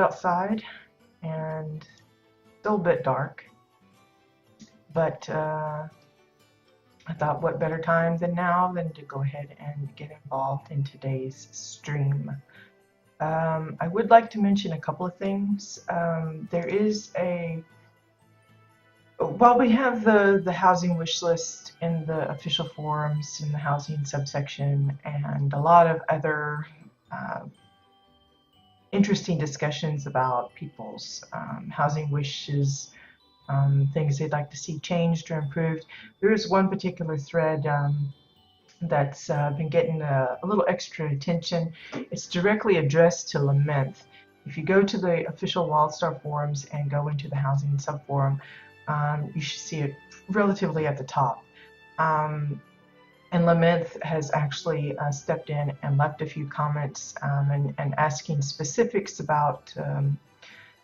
outside and still a bit dark, but I thought what better time than now than to go ahead and get involved in today's stream. I would like to mention a couple of things. There is while we have the housing wish list in the official forums in the housing subsection and a lot of other interesting discussions about people's housing wishes, things they'd like to see changed or improved. There is one particular thread that's been getting a little extra attention. It's directly addressed to lament. If you go to the official WildStar forums and go into the housing subforum, you should see it relatively at the top. And Lament has actually stepped in and left a few comments and asking specifics about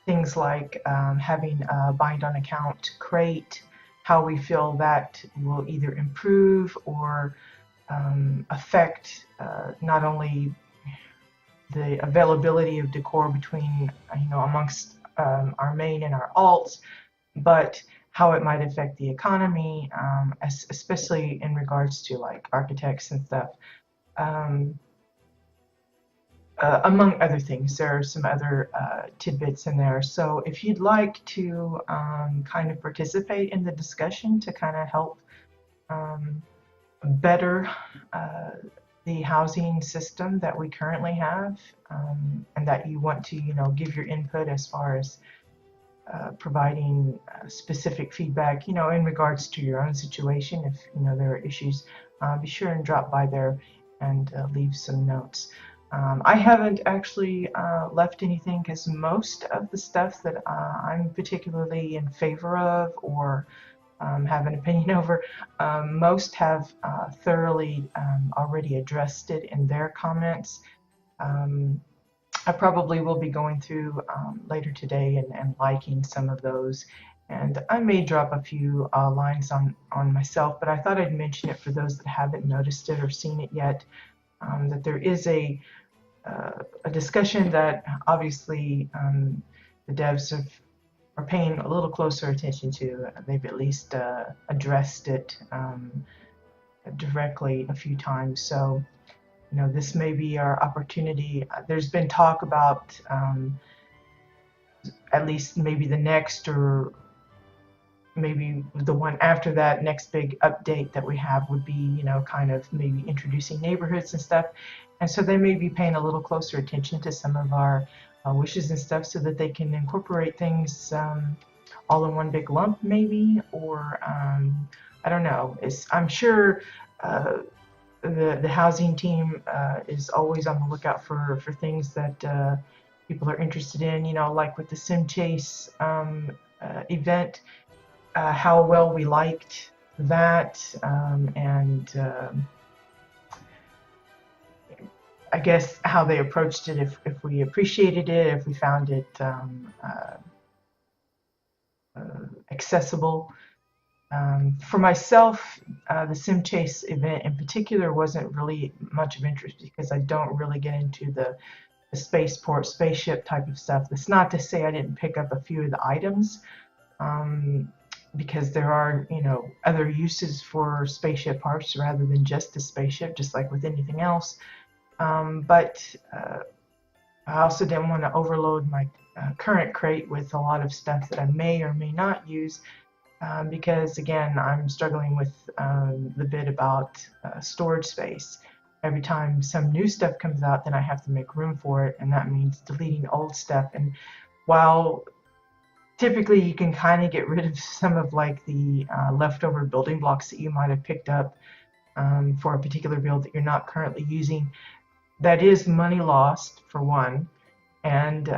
things like having a bind on account crate, how we feel that will either improve or affect not only the availability of decor between, amongst our main and our alts, but how it might affect the economy, especially in regards to like architects and stuff. Among other things, there are some other tidbits in there. So if you'd like to kind of participate in the discussion to kind of help better the housing system that we currently have, and that you want to, give your input as far as providing specific feedback, in regards to your own situation. If there are issues, be sure and drop by there and leave some notes. I haven't actually left anything because most of the stuff that I'm particularly in favor of or have an opinion over, most have thoroughly already addressed it in their comments. I probably will be going through later today and liking some of those, and I may drop a few lines on myself, but I thought I'd mention it for those that haven't noticed it or seen it yet, that there is a discussion that obviously the devs are paying a little closer attention to. They've at least addressed it directly a few times, so this may be our opportunity. There's been talk about at least maybe the next, or maybe the one after that, next big update that we have would be, kind of maybe introducing neighborhoods and stuff. And so they may be paying a little closer attention to some of our wishes and stuff so that they can incorporate things all in one big lump maybe, or I don't know. I'm sure the housing team is always on the lookout for things that people are interested in, like with the Sim Chase event, how well we liked that, and I guess how they approached it, if we appreciated it, if we found it accessible. For myself, the Sim Chase event in particular wasn't really much of interest because I don't really get into the spaceport, spaceship type of stuff. That's not to say I didn't pick up a few of the items, because there are, other uses for spaceship parts rather than just the spaceship, just like with anything else. But I also didn't want to overload my current crate with a lot of stuff that I may or may not use. Because again, I'm struggling with the bit about storage space. Every time some new stuff comes out, then I have to make room for it, and that means deleting old stuff. And while typically you can kind of get rid of some of like the leftover building blocks that you might have picked up for a particular build that you're not currently using, that is money lost for one, and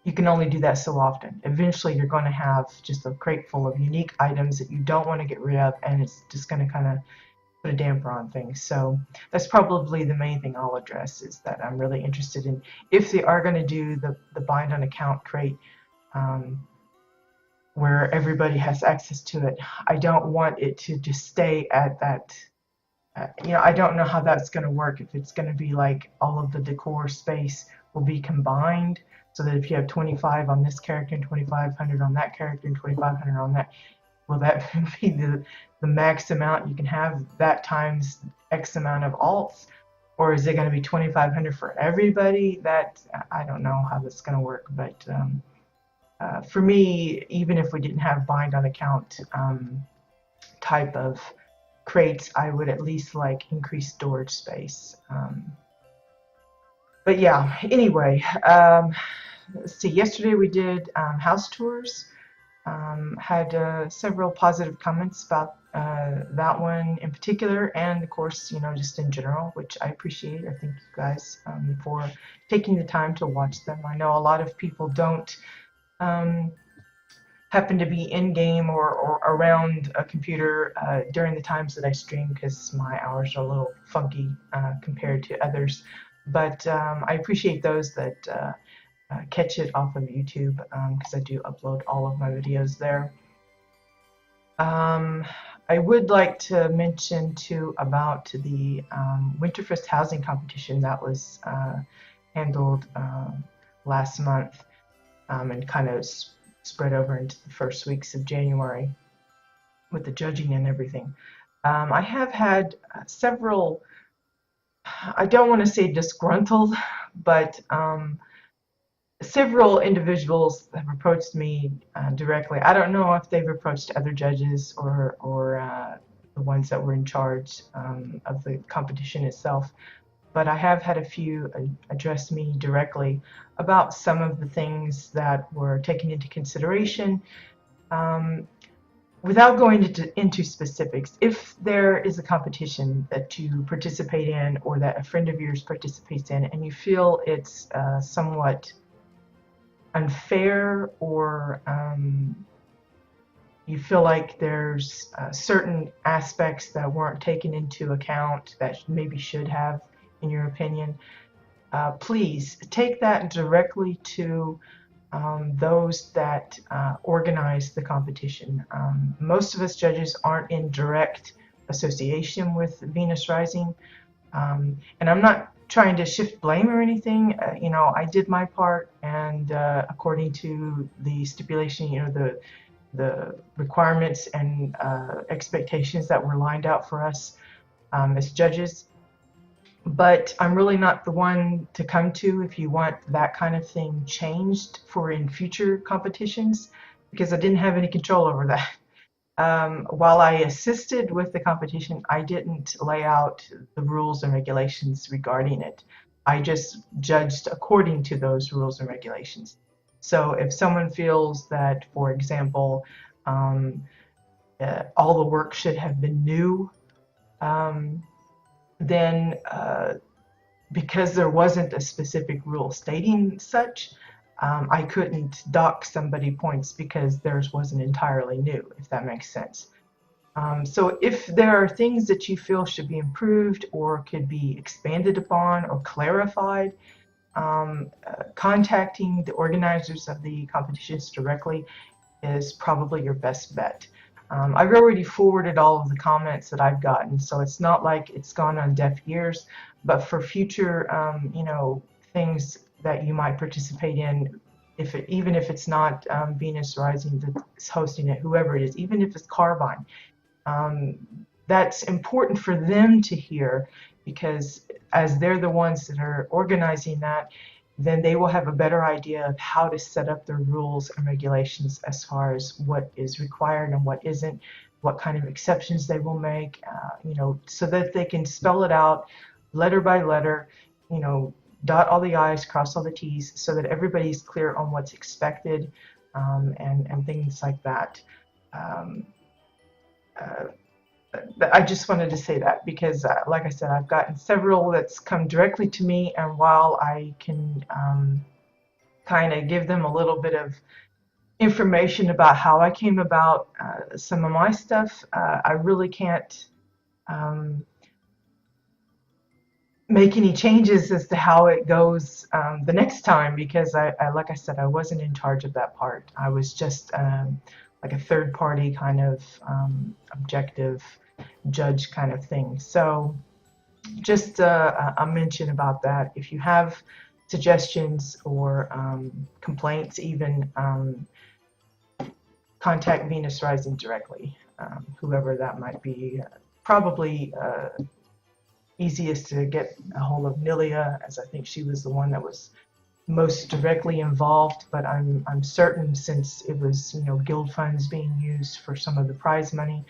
you can only do that so often. Eventually you're going to have just a crate full of unique items that you don't want to get rid of, and it's just going to kind of put a damper on things. So that's probably the main thing I'll address, is that I'm really interested in, if they are going to do the bind on account crate where everybody has access to it, I don't want it to just stay at that. I don't know how that's going to work, if it's going to be like all of the decor space will be combined, so that if you have 25 on this character and 2,500 on that character and 2,500 on that, will that be the max amount you can have, that times X amount of alts? Or is it going to be 2,500 for everybody? That, I don't know how that's going to work, but for me, even if we didn't have bind on account type of crates, I would at least like increase storage space. But yeah, anyway, let's see, yesterday we did house tours. Had several positive comments about that one in particular, and of course, just in general, which I appreciate. I thank you guys for taking the time to watch them. I know a lot of people don't happen to be in game or around a computer during the times that I stream, because my hours are a little funky compared to others. But I appreciate those that catch it off of YouTube, because I do upload all of my videos there. I would like to mention too about the Winterfest housing competition that was handled last month, and kind of spread over into the first weeks of January with the judging and everything. I have had several, I don't want to say disgruntled, but several individuals have approached me directly. I don't know if they've approached other judges or the ones that were in charge of the competition itself, but I have had a few address me directly about some of the things that were taken into consideration. Without going into specifics, if there is a competition that you participate in or that a friend of yours participates in and you feel it's somewhat unfair, or you feel like there's certain aspects that weren't taken into account that maybe should have, in your opinion, please take that directly to those that organize the competition. Most of us judges aren't in direct association with Venus Rising, and I'm not trying to shift blame or anything. I did my part, and according to the stipulation, the requirements and expectations that were lined out for us as judges. But I'm really not the one to come to if you want that kind of thing changed for in future competitions, because I didn't have any control over that. While I assisted with the competition, I didn't lay out the rules and regulations regarding it. I just judged according to those rules and regulations. So if someone feels that, for example, all the work should have been new, then because there wasn't a specific rule stating such, I couldn't dock somebody points because theirs wasn't entirely new, if that makes sense. So if there are things that you feel should be improved or could be expanded upon or clarified, contacting the organizers of the competitions directly is probably your best bet. I've already forwarded all of the comments that I've gotten, so it's not like it's gone on deaf ears, but for future, things that you might participate in, even if it's not Venus Rising that's hosting it, whoever it is, even if it's Carbine, that's important for them to hear, because as they're the ones that are organizing that, then they will have a better idea of how to set up their rules and regulations as far as what is required and what isn't, what kind of exceptions they will make, so that they can spell it out letter by letter, dot all the I's, cross all the T's, so that everybody's clear on what's expected, and things like that. I just wanted to say that because, like I said, I've gotten several that's come directly to me, and while I can kind of give them a little bit of information about how I came about some of my stuff, I really can't make any changes as to how it goes the next time, because like I said, I wasn't in charge of that part. I was just like a third party kind of objective judge kind of thing. So just a mention about that. If you have suggestions or complaints, even contact Venus Rising directly, whoever that might be. Probably easiest to get a hold of Nilia, as I think she was the one that was most directly involved, but I'm certain, since it was, you know, guild funds being used for some of the prize money,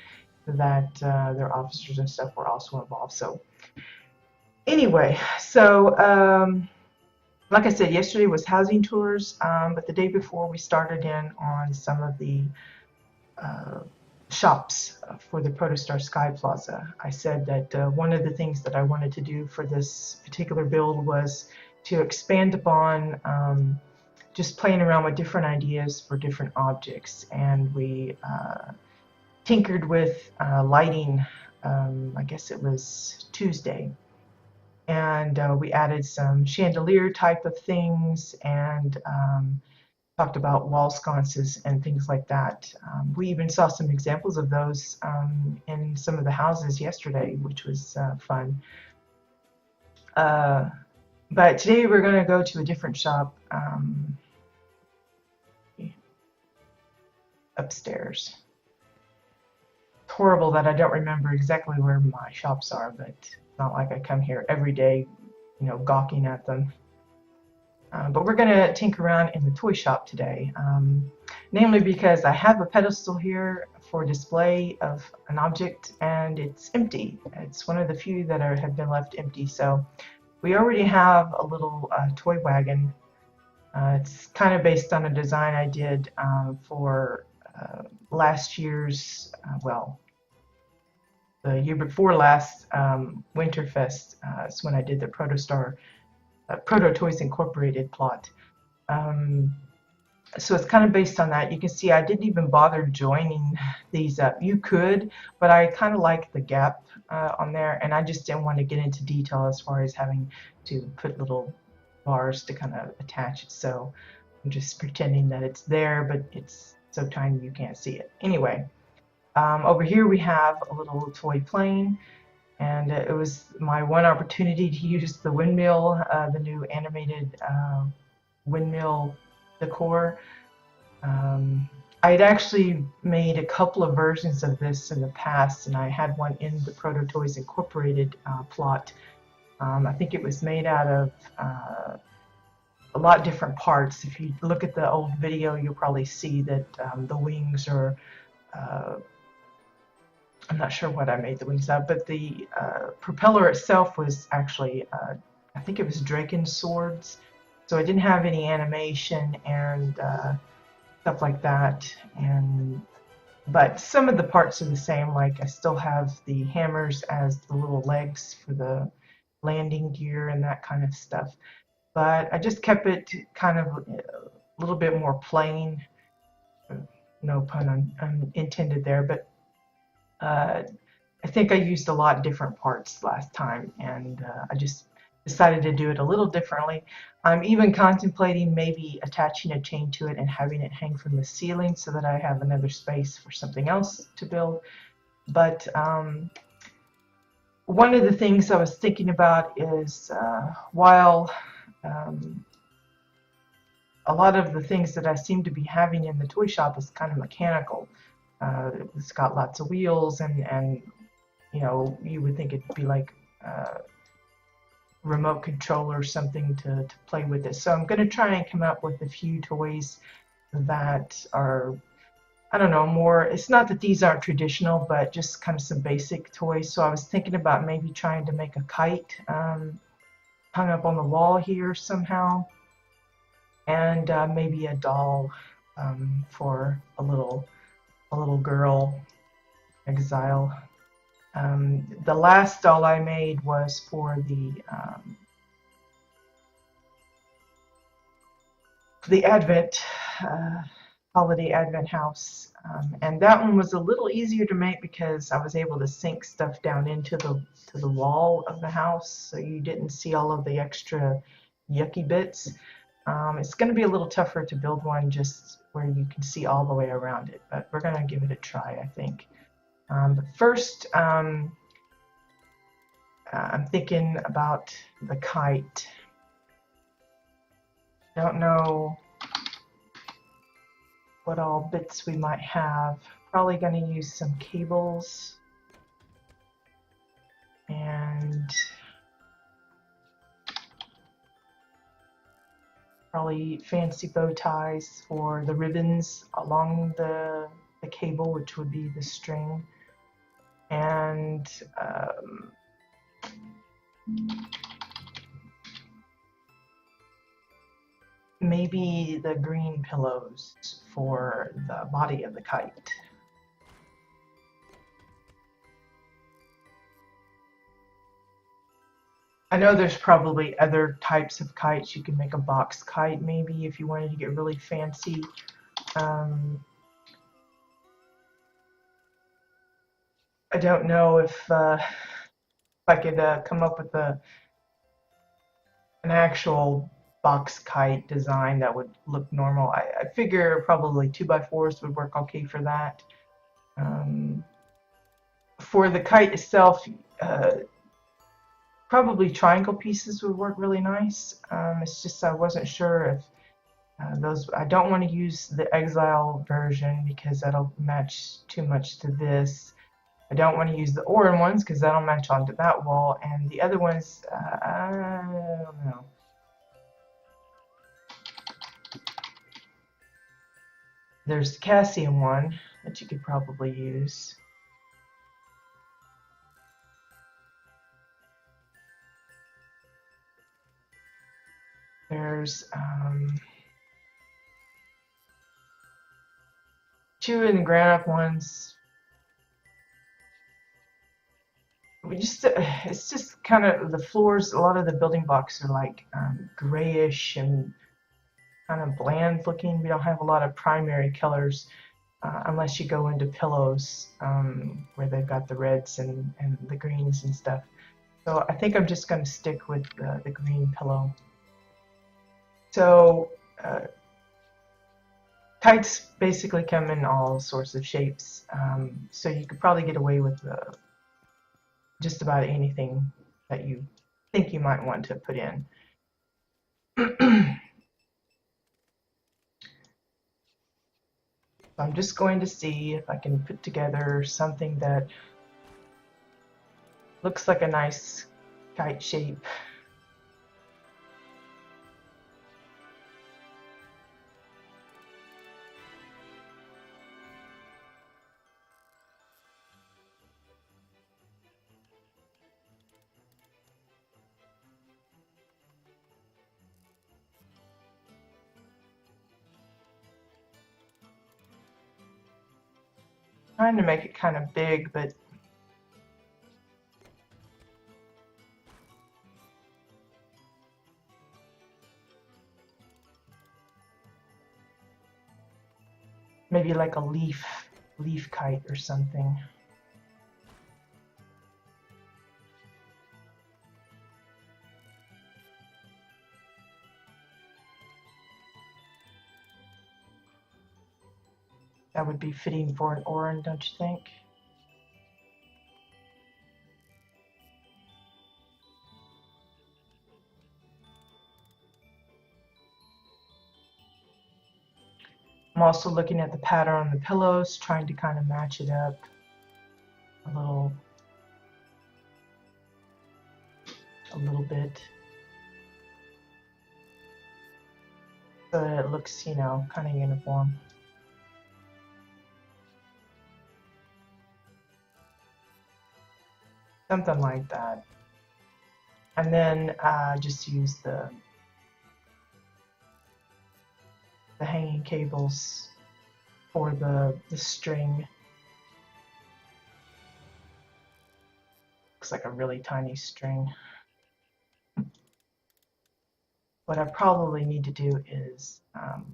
that their officers and stuff were also involved. So anyway, so like I said, yesterday was housing tours, but the day before we started in on some of the shops for the Protostar Sky Plaza. I said that one of the things that I wanted to do for this particular build was to expand upon just playing around with different ideas for different objects, and we tinkered with lighting. I guess it was Tuesday, and we added some chandelier type of things, and talked about wall sconces and things like that. We even saw some examples of those in some of the houses yesterday, which was fun. But today we're going to go to a different shop upstairs. It's horrible that I don't remember exactly where my shops are, but it's not like I come here every day, you know, gawking at them. But we're going to tinker around in the toy shop today, namely because I have a pedestal here for display of an object and it's empty. It's one of the few that have been left empty. So we already have a little toy wagon. It's kind of based on a design I did for last year's, well, the year before last, Winterfest. It's when I did the Protostar Proto Toys Incorporated plot. So it's kind of based on that. You can see I didn't even bother joining these up. You could, but I kind of like the gap on there, and I just didn't want to get into detail as far as having to put little bars to kind of attach it. So I'm just pretending that it's there, but it's so tiny you can't see it. Anyway, over here we have a little toy plane. And it was my one opportunity to use the windmill, the new animated windmill decor. I had actually made a couple of versions of this in the past, and I had one in the Proto Toys Incorporated plot. I think it was made out of a lot of different parts. If you look at the old video, you'll probably see that the wings are I'm not sure what I made the wings of, but the propeller itself was actually, I think it was dragon swords. So it didn't have any animation and stuff like that. But some of the parts are the same. Like I still have the hammers as the little legs for the landing gear and that kind of stuff. But I just kept it kind of a little bit more plain. No pun intended there, but I think I used a lot of different parts last time, and I just decided to do it a little differently. I'm even contemplating maybe attaching a chain to it and having it hang from the ceiling so that I have another space for something else to build. But one of the things I was thinking about is while a lot of the things that I seem to be having in the toy shop is kind of mechanical. It's got lots of wheels, and you know, you would think it'd be like remote control or something to play with it. So I'm going to try and come up with a few toys that are, I don't know, more, it's not that these aren't traditional, but just kind of some basic toys. So I was thinking about maybe trying to make a kite hung up on the wall here somehow, and maybe a doll for a little girl, Exile. The last doll I made was for the Advent holiday Advent house, and that one was a little easier to make because I was able to sink stuff down into the wall of the house, so you didn't see all of the extra yucky bits. It's going to be a little tougher to build one just where you can see all the way around it, but we're going to give it a try, I think. But first, I'm thinking about the kite. Don't know what all bits we might have. Probably going to use some cables and probably fancy bow ties for the ribbons along the cable, which would be the string, and maybe the green pillows for the body of the kite. I know there's probably other types of kites. You can make a box kite maybe if you wanted to get really fancy. I don't know if I could come up with an actual box kite design that would look normal. I figure probably 2x4s would work okay for that. For the kite itself, probably triangle pieces would work really nice. It's just I wasn't sure if those. I don't want to use the Exile version because that'll match too much to this. I don't want to use the Orin ones because that'll match onto that wall, and the other ones, I don't know. There's the Cassian one that you could probably use. There's two in the ground-up ones. It's just kind of the floors. A lot of the building blocks are like grayish and kind of bland looking. We don't have a lot of primary colors unless you go into pillows where they've got the reds and the greens and stuff. So I think I'm just going to stick with the green pillow. So kites basically come in all sorts of shapes. So you could probably get away with just about anything that you think you might want to put in. I'm just going to see if I can put together something that looks like a nice kite shape. Trying to make it kind of big, but maybe like a leaf kite or something. That would be fitting for an Orin, don't you think? I'm also looking at the pattern on the pillows, trying to kind of match it up a little bit so that it looks, you know, kind of uniform. Something like that. And then just use the hanging cables for the string. Looks like a really tiny string. What I probably need to do is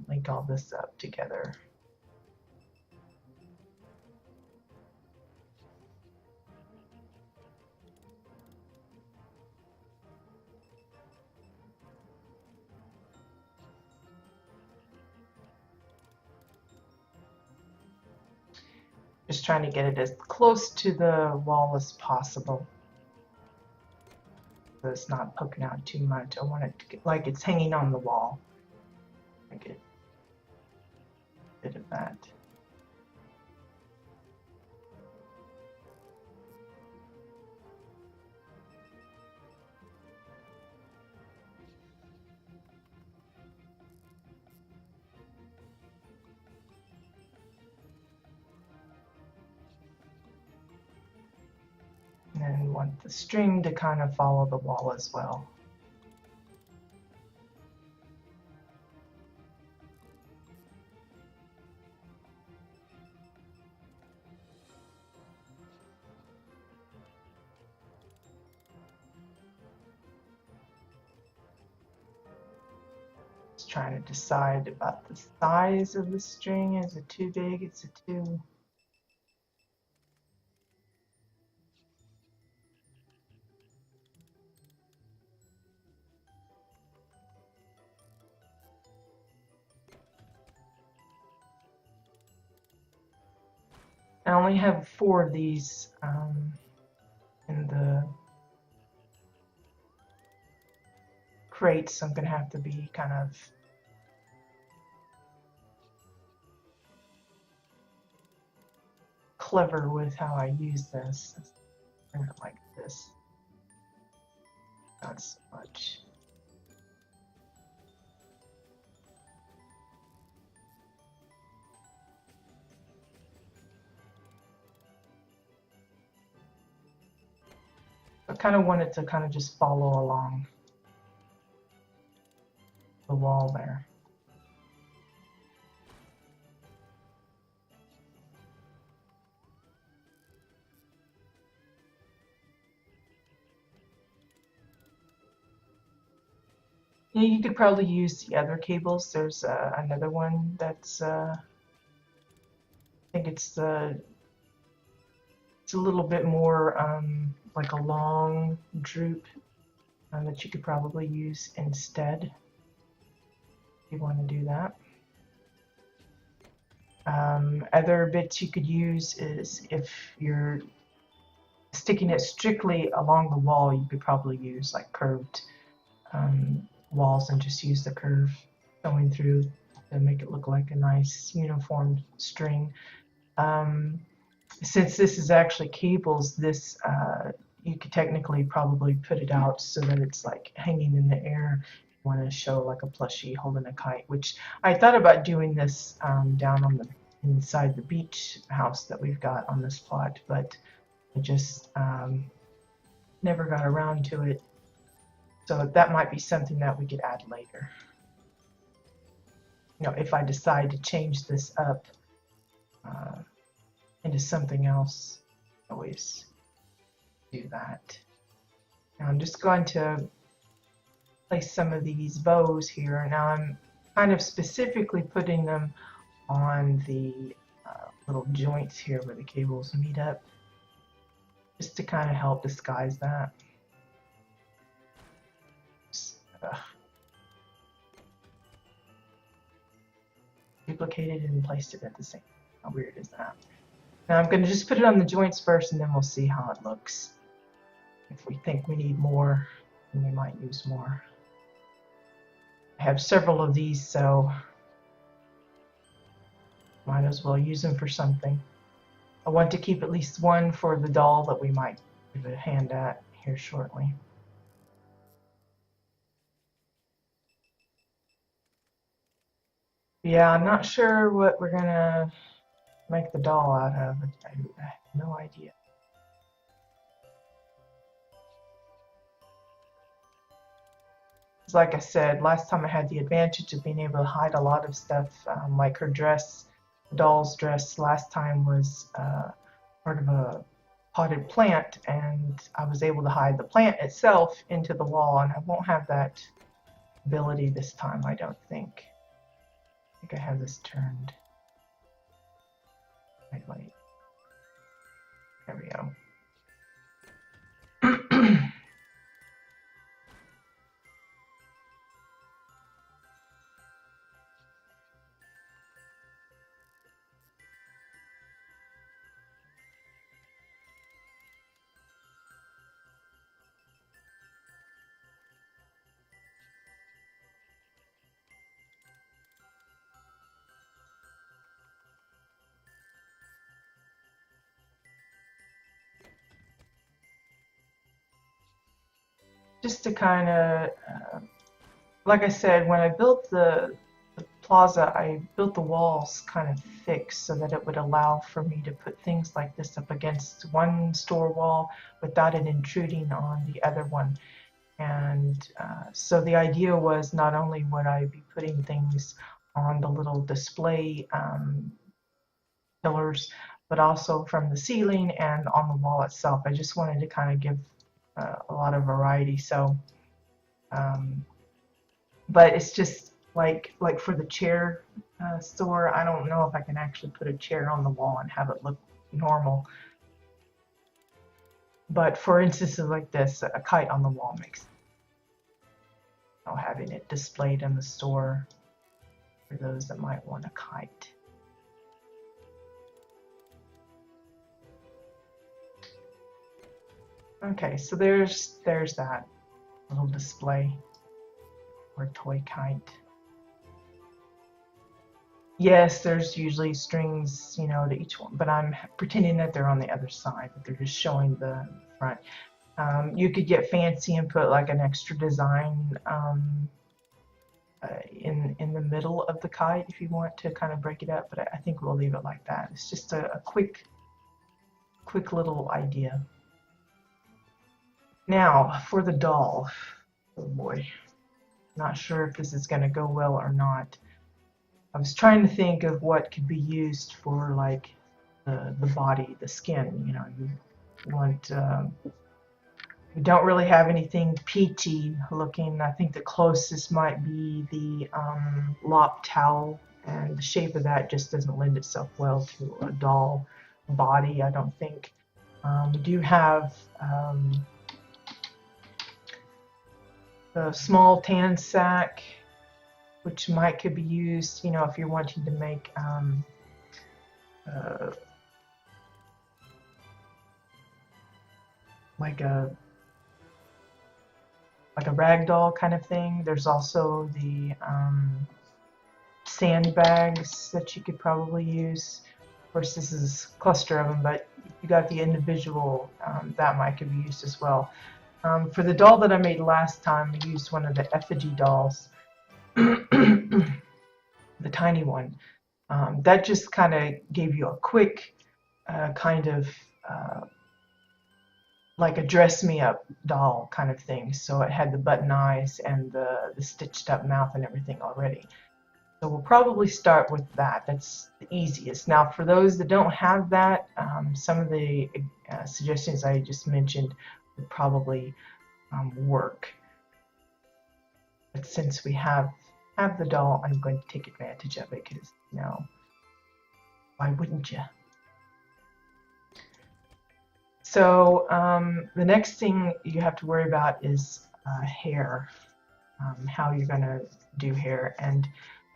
link all this up together. Just trying to get it as close to the wall as possible. So it's not poking out too much. I want it to get like it's hanging on the wall. the string to kind of follow the wall as well. Just trying to decide about the size of the string. Is it too big? Is it too... I only have 4 of these in the crates, so I'm going to have to be kind of clever with how I use this. Bring it like this. Not so much. I kind of want it to kind of just follow along the wall there. Yeah, you could probably use the other cables. There's another one that's I think it's a little bit more like a long droop that you could probably use instead if you want to do that. Other bits you could use is if you're sticking it strictly along the wall, you could probably use like curved walls and just use the curve going through to make it look like a nice uniform string. Since this is actually cables, this you could technically probably put it out so that it's like hanging in the air. You want to show like a plushie holding a kite, which I thought about doing this down on the inside the beach house that we've got on this plot, but I just never got around to it. So that might be something that we could add later. You know, if I decide to change this up into something else, I always do that. Now I'm just going to place some of these bows here. Now I'm kind of specifically putting them on the little joints here where the cables meet up, just to kind of help disguise that. Duplicated and placed it at the same. How weird is that? Now I'm going to just put it on the joints first, and then we'll see how it looks. If we think we need more, then we might use more. I have several of these, so might as well use them for something. I want to keep at least one for the doll that we might give a hand at here shortly. Yeah, I'm not sure what we're gonna make the doll out of. I have no idea. Like I said, last time I had the advantage of being able to hide a lot of stuff, like her dress. The doll's dress last time was part of a potted plant, and I was able to hide the plant itself into the wall, and I won't have that ability this time, I don't think. I think I have this turned. Wait. There we go. Just to kind of, like I said, when I built the Plaza, I built the walls kind of thick so that it would allow for me to put things like this up against one store wall without it intruding on the other one. And so the idea was not only would I be putting things on the little display pillars, but also from the ceiling and on the wall itself. I just wanted to kind of give a lot of variety. So, but it's just like for the chair store, I don't know if I can actually put a chair on the wall and have it look normal. But for instances like this, a kite on the wall makes sense. You know, having it displayed in the store for those that might want a kite. Okay, so there's that little display or toy kite. Yes, there's usually strings, you know, to each one, but I'm pretending that they're on the other side, that they're just showing the front. You could get fancy and put like an extra design in the middle of the kite if you want to kind of break it up, but I think we'll leave it like that. It's just a quick little idea. Now for the doll. Oh boy, not sure if this is going to go well or not. I was trying to think of what could be used for like the body, the skin. You know, you want. We don't really have anything peachy looking. I think the closest might be the lop towel, and the shape of that just doesn't lend itself well to a doll body, I don't think. We do have the small tan sack, which could be used, you know, if you're wanting to make like a rag doll kind of thing. There's also the sandbags that you could probably use. Of course, this is a cluster of them, but you got the individual, that could be used as well. For the doll that I made last time, I used one of the effigy dolls, the tiny one. That just kind of gave you a quick kind of like a dress me up doll kind of thing. So it had the button eyes and the stitched up mouth and everything already. So we'll probably start with that. That's the easiest. Now for those that don't have that, some of the suggestions I just mentioned would probably work. But since we have the doll, I'm going to take advantage of it because, you know, why wouldn't you? So the next thing you have to worry about is hair, how you're going to do hair. And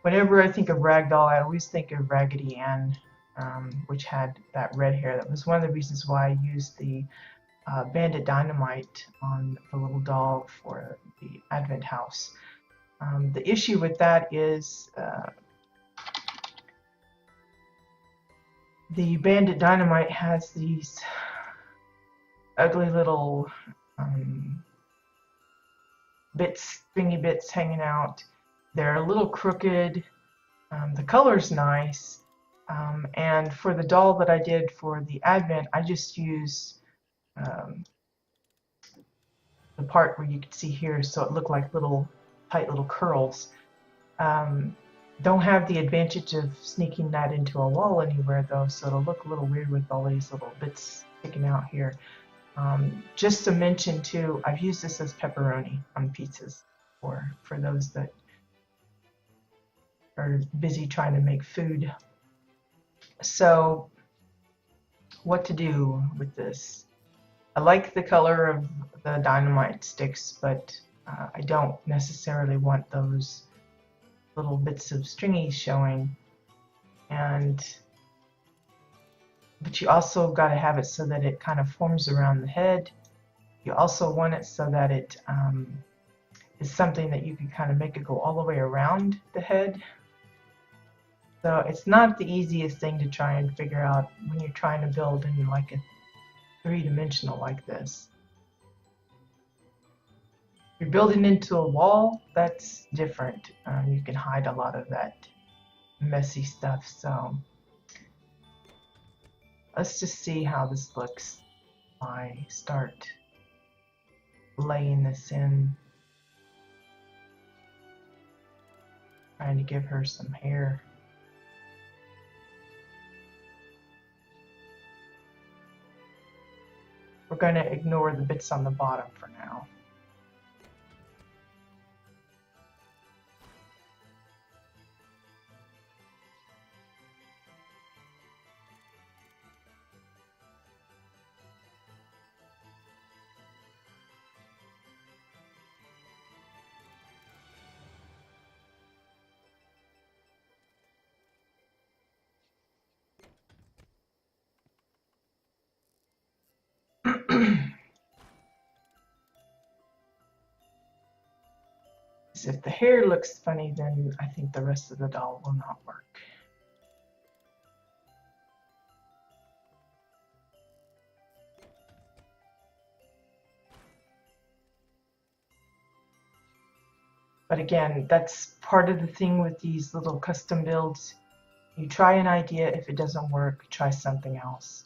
whenever I think of ragdoll, I always think of Raggedy Ann, which had that red hair. That was one of the reasons why I used the Bandit Dynamite on the little doll for the Advent house. The issue with that is the Bandit Dynamite has these ugly little stringy bits hanging out. They're a little crooked. The color's nice. And for the doll that I did for the Advent, I just used the part where you can see here, so it looked like tight little curls. Don't have the advantage of sneaking that into a wall anywhere though, so it'll look a little weird with all these little bits sticking out here. Just to mention too, I've used this as pepperoni on pizzas for those that are busy trying to make food. So what to do with this? I like the color of the dynamite sticks, but I don't necessarily want those little bits of stringy showing. But you also got to have it so that it kind of forms around the head. You also want it so that it is something that you can kind of make it go all the way around the head. So it's not the easiest thing to try and figure out when you're trying to build in like a three-dimensional like this. If you're building into a wall, that's different. You can hide a lot of that messy stuff. So let's just see how this looks. I start laying this in, trying to give her some hair. We're going to ignore the bits on the bottom for now. If the hair looks funny, then I think the rest of the doll will not work. But again, that's part of the thing with these little custom builds. You try an idea, if it doesn't work, try something else.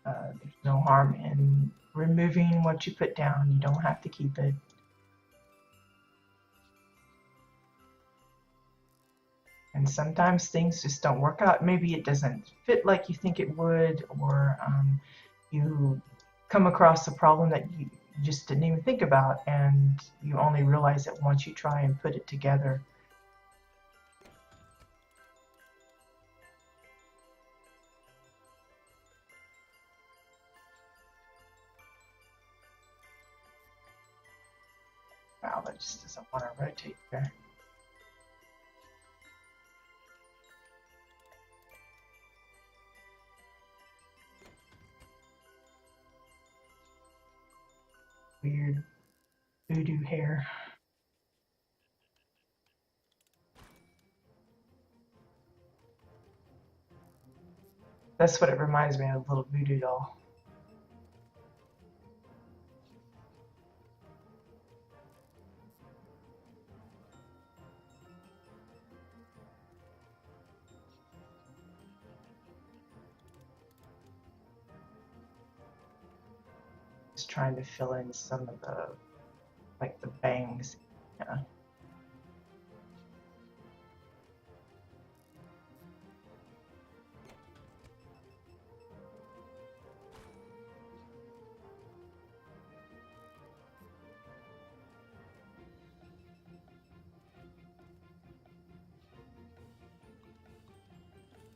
There's no harm in removing what you put down. You don't have to keep it. And sometimes things just don't work out. Maybe it doesn't fit like you think it would, or you come across a problem that you just didn't even think about, and you only realize it once you try and put it together. Wow, that just doesn't want to rotate there. Weird voodoo hair. That's what it reminds me of, a little voodoo doll. Just trying to fill in some of the, like the bangs. Yeah.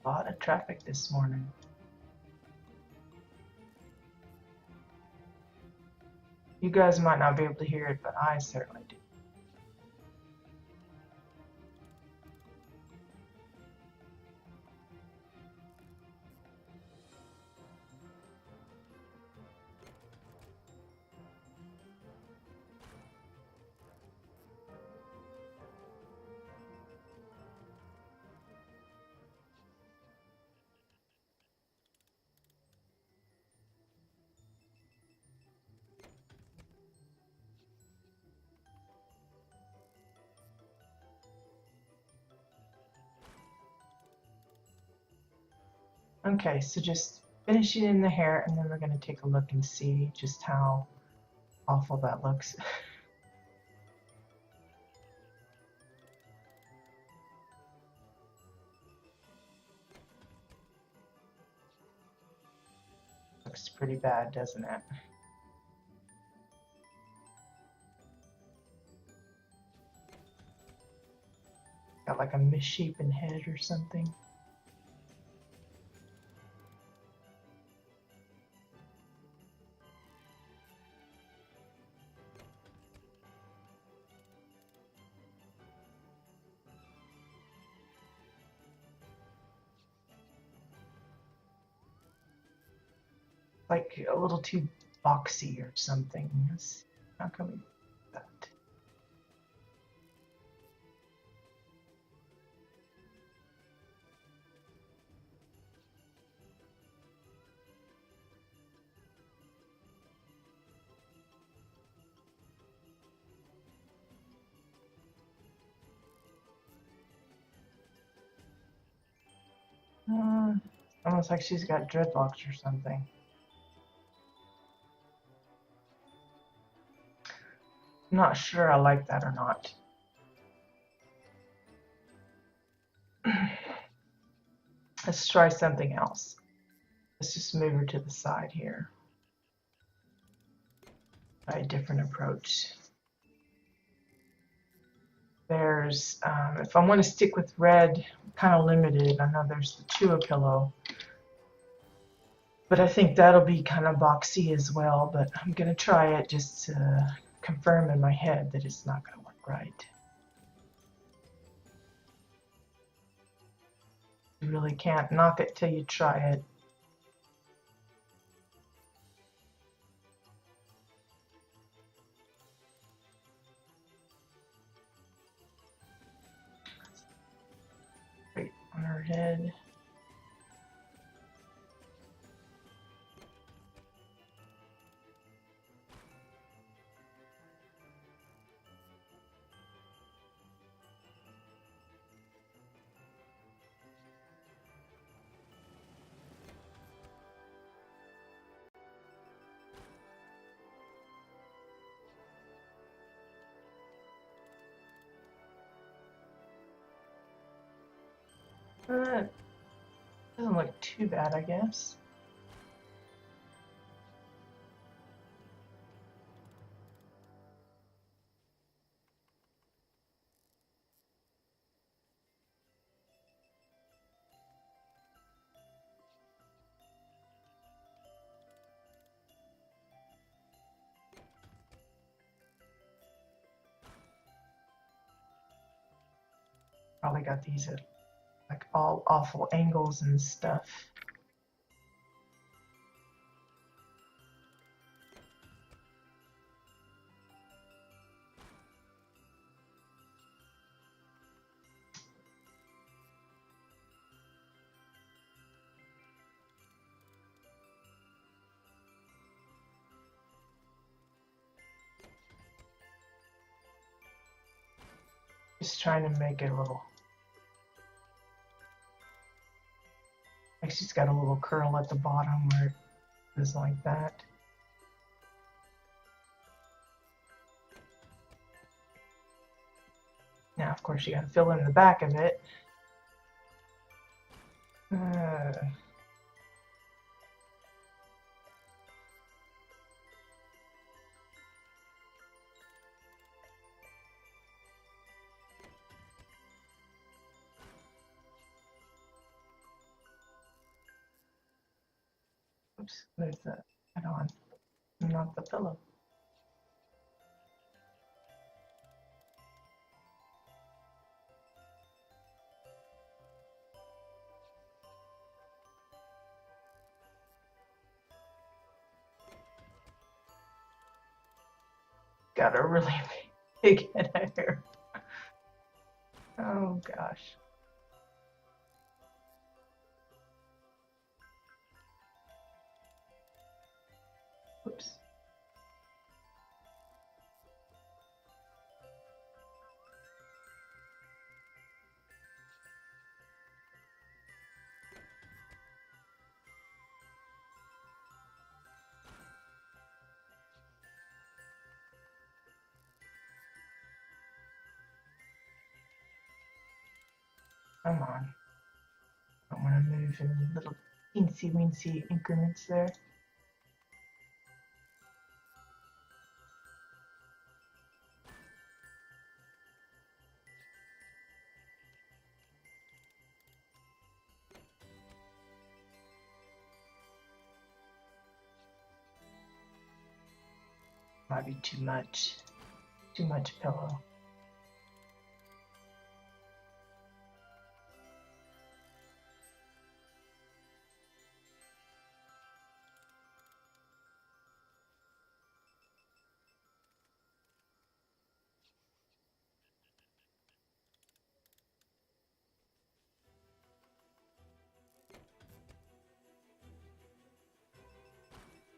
A lot of traffic this morning. You guys might not be able to hear it, but I certainly do. Okay, so just finishing in the hair, and then we're going to take a look and see just how awful that looks. Looks pretty bad, doesn't it? Got like a misshapen head or something. Like a little too boxy or something. How come we do that? almost like she's got dreadlocks or something. I'm not sure I like that or not. Let's try something else. Let's just move her to the side here. Try a different approach. There's, if I want to stick with red, I'm kind of limited. I know there's the Chua pillow, but I think that'll be kind of boxy as well. But I'm going to try it just to confirm in my head that it's not going to work right. You really can't knock it till you try it. Right on her head. Doesn't look too bad, I guess. Probably got these at like all awful angles and stuff. Just trying to make it a little, like she's got a little curl at the bottom where it is like that. Now, of course, you got to fill in the back of it. Oops, there's the head on, not the pillow. Got a really big head of hair. Oh gosh. Oops. Come on. I want to move in little teensy weensy increments there. Might be too much pillow.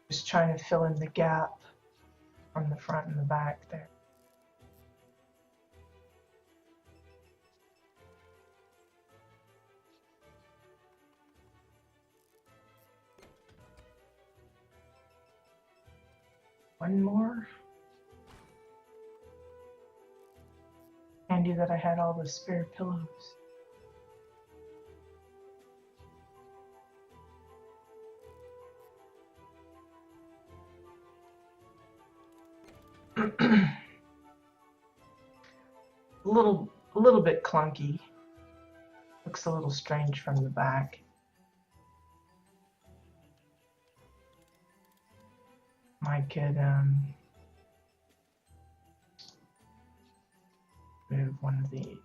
Just trying to fill in the gap on the front and the back there. one more. Handy that I had all the spare pillows. A little bit clunky. Looks a little strange from the back. Might could move one of these.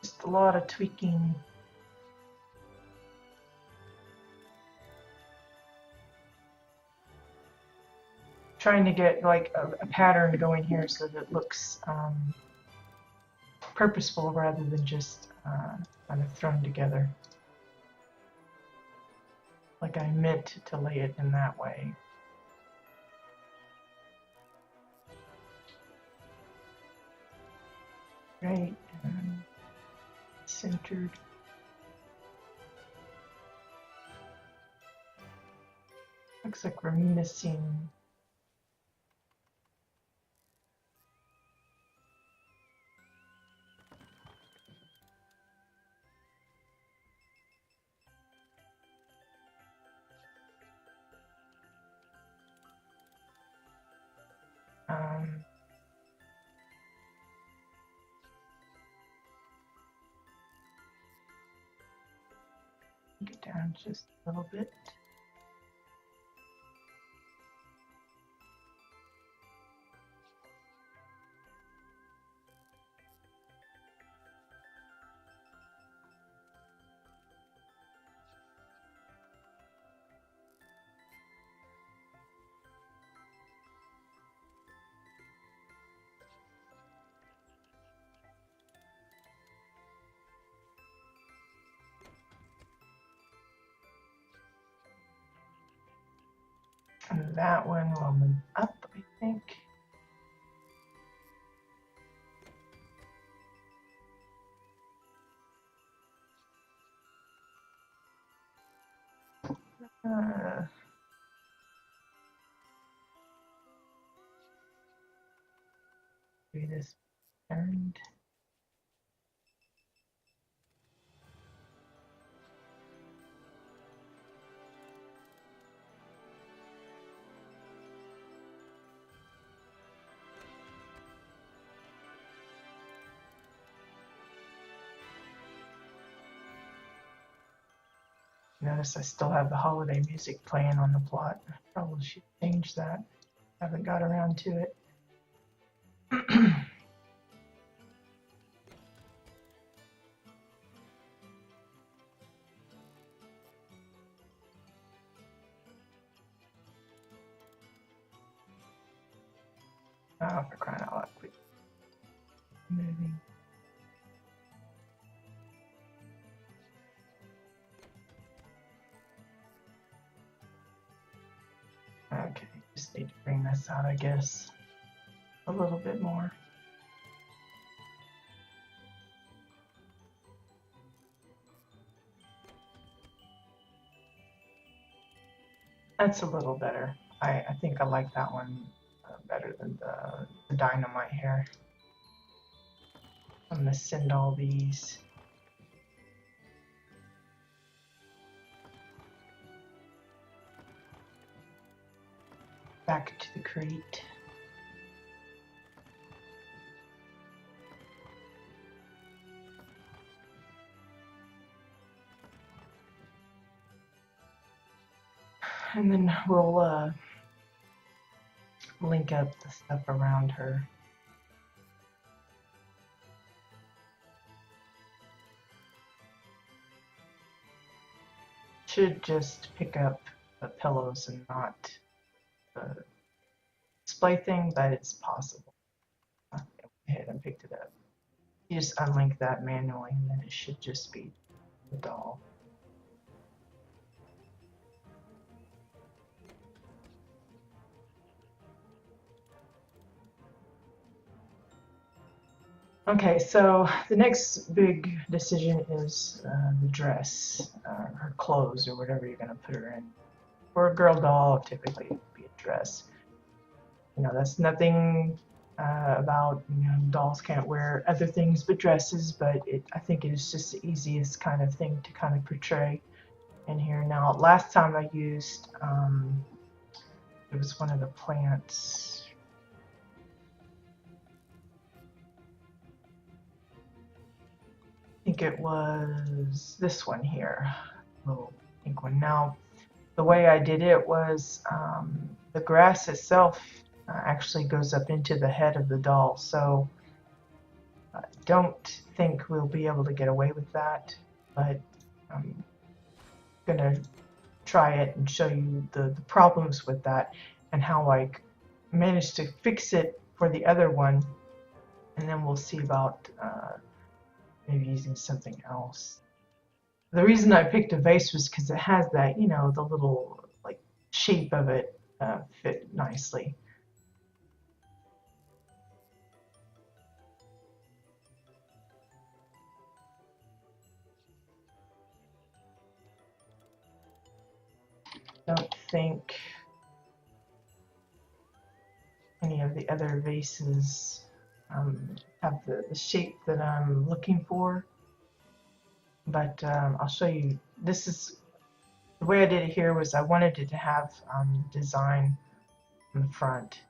Just a lot of tweaking. Trying to get like a pattern going here so that it looks purposeful rather than just kind of thrown together. Like I meant to lay it in that way. Right, and centered. Looks like we're missing get down just a little bit. And that one will move up, I think. Maybe this turned. Notice I still have the holiday music playing on the plot. Probably should change that. Haven't got around to it. Oh, for crying out loud, quick. Moving. Okay, just need to bring this out, I guess, a little bit more. That's a little better. I think I like that one better than the dynamite hair. I'm gonna send all these. Back to the crate. And then we'll link up the stuff around her. Should just pick up the pillows and not the display thing, but it's possible. I went ahead and picked it up. You just unlink that manually, and then it should just be the doll. Okay, so the next big decision is the dress, her clothes, or whatever you're going to put her in. For a girl doll, typically it'd be a dress. You know, that's nothing about, you know, dolls can't wear other things but dresses, but I think it is just the easiest kind of thing to kind of portray in here. Now, last time I used, it was one of the plants. I think it was this one here, little pink one. Now, the way I did it was the grass itself actually goes up into the head of the doll, so I don't think we'll be able to get away with that, but I'm gonna try it and show you the problems with that and how I managed to fix it for the other one, and then we'll see about maybe using something else. The reason I picked a vase was because it has that, you know, the little like shape of it fit nicely. Don't think any of the other vases have the shape that I'm looking for, but I'll show you. This is the way I did it here. Was I wanted it to have design in the front,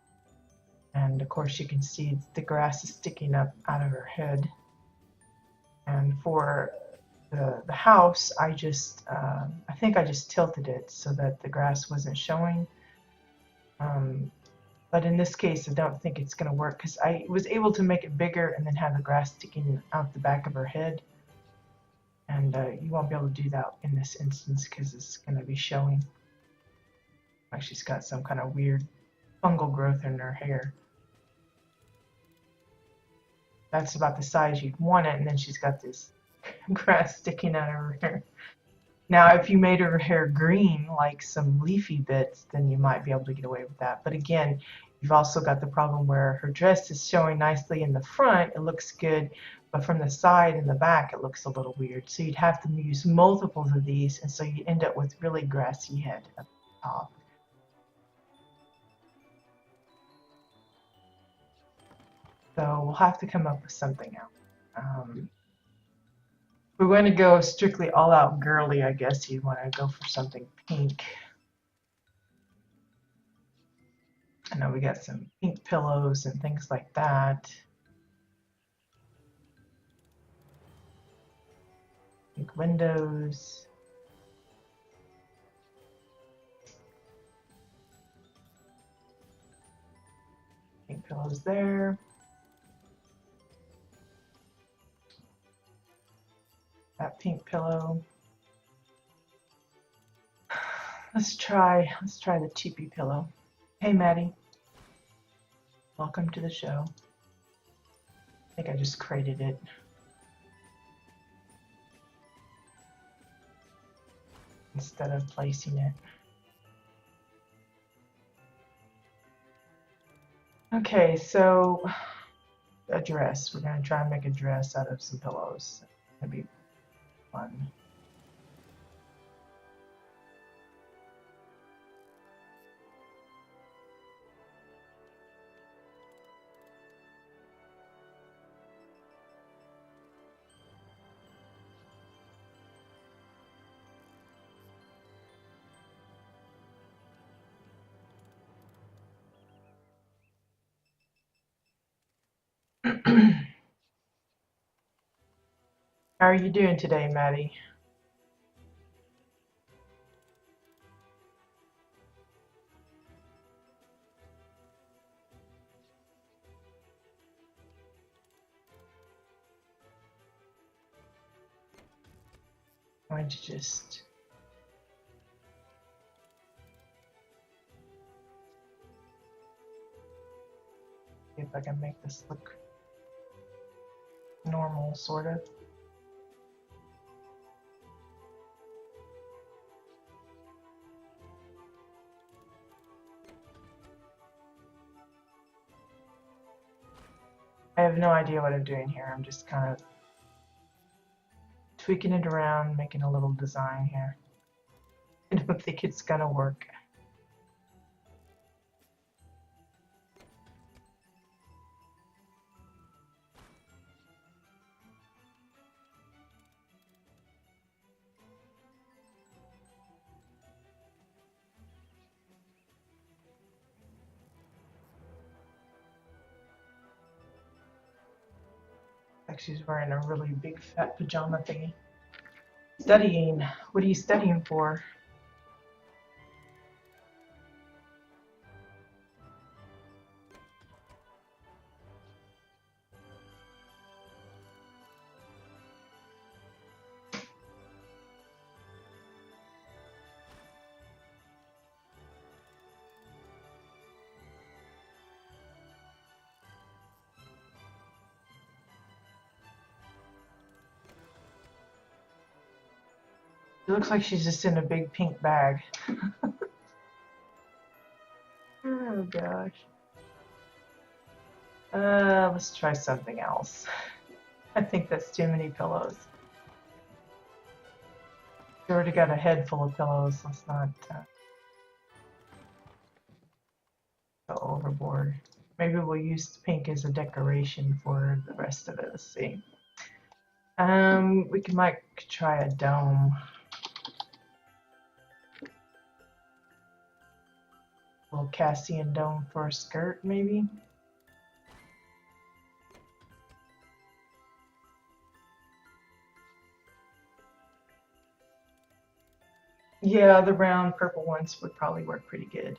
and of course you can see the grass is sticking up out of her head. And for the house, I think I just tilted it so that the grass wasn't showing. But in this case, I don't think it's going to work because I was able to make it bigger and then have the grass sticking out the back of her head. And you won't be able to do that in this instance because it's going to be showing. Like she's got some kind of weird fungal growth in her hair. That's about the size you'd want it, and then she's got this grass sticking out of her hair. Now, if you made her hair green, like some leafy bits, then you might be able to get away with that. But again, you've also got the problem where her dress is showing nicely in the front, it looks good, but from the side and the back, it looks a little weird. So you'd have to use multiples of these, and so you end up with really grassy head at the top. So we'll have to come up with something else. We're going to go strictly all out girly, I guess you'd want to go for something pink. I know we got some pink pillows and things like that. Pink windows. Pink pillows there. That pink pillow. Let's try the cheapy pillow. Hey Maddie, welcome to the show. I think I just created it. Instead of placing it. Okay, so a dress. We're going to try and make a dress out of some pillows. That'd be fun. How are you doing today, Maddie? Why don't you just if I can make this look normal, sort of. I have no idea what I'm doing here. I'm just kind of tweaking it around, making a little design here. I don't think it's gonna work. Like she's wearing a really big fat pajama thingy. Studying. What are you studying for? It looks like she's just in a big pink bag. Oh gosh. Let's try something else. I think that's too many pillows. She already got a head full of pillows. Let's not go overboard. Maybe we'll use pink as a decoration for the rest of it. Let's see. We might try a dome. A little Cassian dome for a skirt, maybe. Yeah, the round purple ones would probably work pretty good.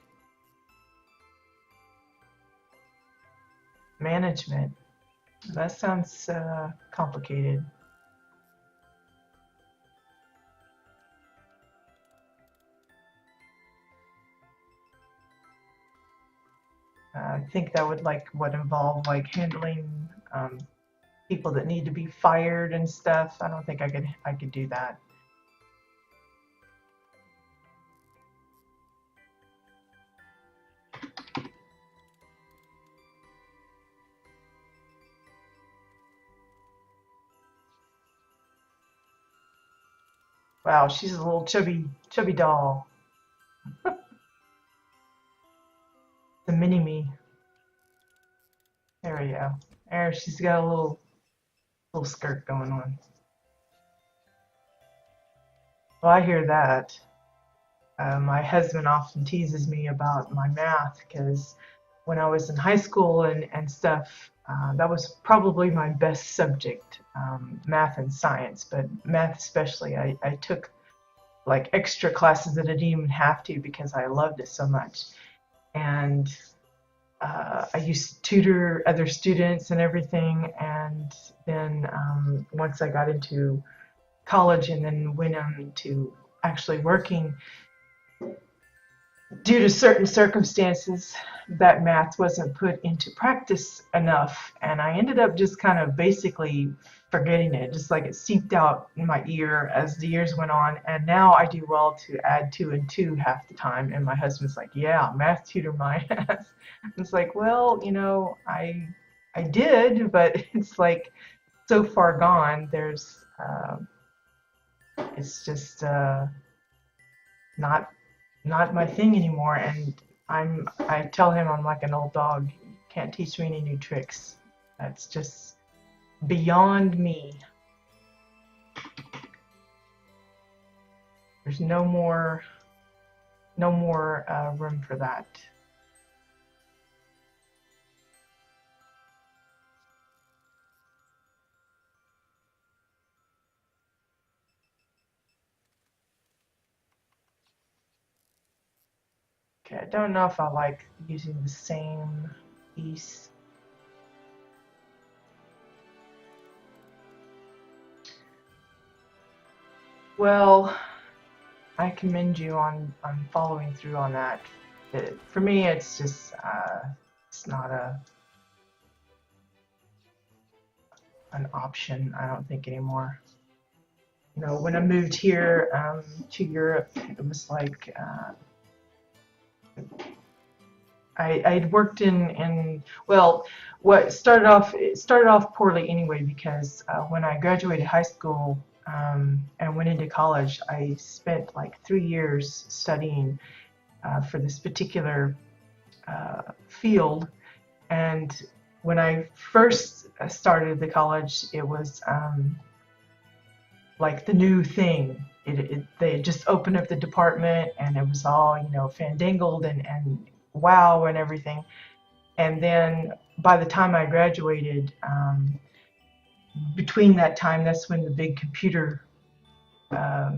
Management. That sounds complicated. I think that would involve like handling people that need to be fired and stuff. I don't think I could do that. Wow, she's a little chubby doll. The mini me. There we go. There, she's got a little skirt going on. Well, I hear that. My husband often teases me about my math because when I was in high school and stuff, that was probably my best subject, math and science, but math especially. I took like extra classes that I didn't even have to because I loved it so much. And I used to tutor other students and everything. And then once I got into college and then went on to actually working, due to certain circumstances, that math wasn't put into practice enough, and I ended up just kind of basically forgetting it, just like it seeped out in my ear as the years went on. And now I do well to add 2 and 2 half the time, and my husband's like, yeah, math tutor my ass. It's like, well, you know, I did, but it's like so far gone. There's it's just not my thing anymore. And I tell him I'm like an old dog. You can't teach me any new tricks. That's just beyond me. There's no more room for that. Okay, I don't know if I like using the same piece. Well, I commend you on following through on that. For me, it's just it's not an option, I don't think, anymore. You know, when I moved here to Europe, it was like I'd worked in well, what started off it started off poorly anyway because when I graduated high school and went into college, I spent like 3 years studying for this particular field. And when I first started the college, it was like the new thing. They just opened up the department and it was all, you know, fandangled and wow and everything. And then by the time I graduated, between that time, that's when the big computer uh,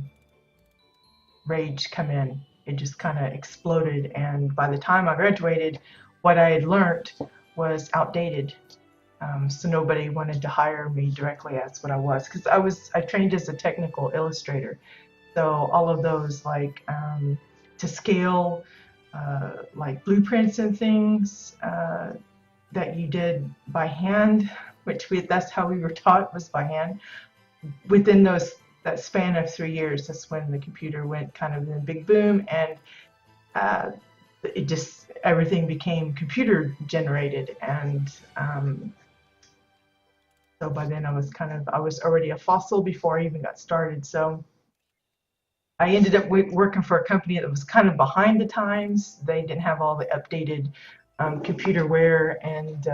rage come in. It just kind of exploded. And by the time I graduated, what I had learned was outdated. So nobody wanted to hire me directly as what I was, because I trained as a technical illustrator. So all of those like to scale like blueprints and things that you did by hand, that's how we were taught, was by hand. Within that span of 3 years, that's when the computer went kind of in a big boom, and uh, it just everything became computer generated, and so by then I was already a fossil before I even got started. So I ended up working for a company that was kind of behind the times. They didn't have all the updated computerware and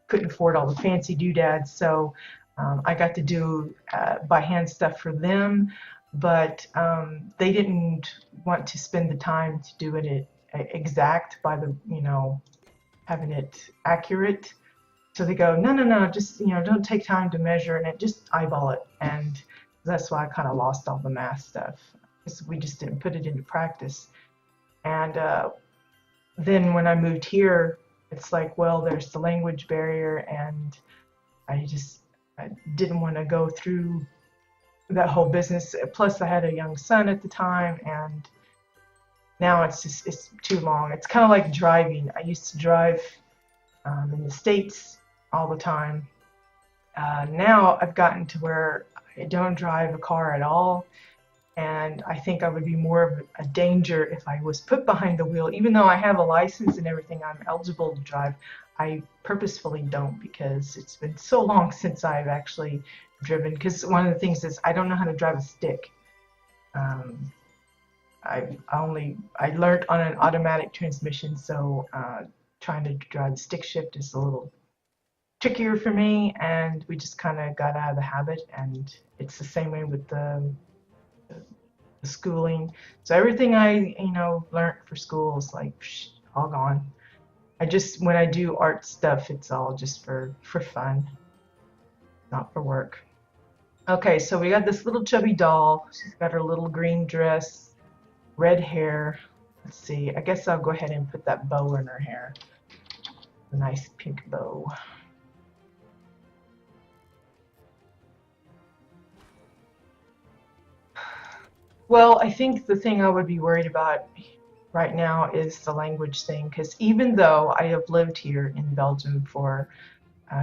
couldn't afford all the fancy doodads. So I got to do by hand stuff for them, but they didn't want to spend the time to do it exact by the, you know, having it accurate. So they go, no, no, no, just, you know, don't take time to measure and just eyeball it. And that's why I kind of lost all the math stuff, because we just didn't put it into practice. And then when I moved here, it's like, well, there's the language barrier, and I didn't want to go through that whole business. Plus, I had a young son at the time, and now it's too long. It's kind of like driving. I used to drive in the States all the time. Now I've gotten to where I don't drive a car at all, and I think I would be more of a danger if I was put behind the wheel. Even though I have a license and everything, I'm eligible to drive, I purposefully don't, because it's been so long since I've actually driven. Because one of the things is I don't know how to drive a stick. I learned on an automatic transmission, so trying to drive the stick shift is a little trickier for me, and we just kind of got out of the habit. And it's the same way with the schooling. So everything I learned for school is like all gone. When I do art stuff, it's all just for fun, not for work. Okay, so we got this little chubby doll. She's got her little green dress, red hair. Let's see, I guess I'll go ahead and put that bow in her hair. A nice pink bow. Well, I think the thing I would be worried about right now is the language thing, because even though I have lived here in Belgium for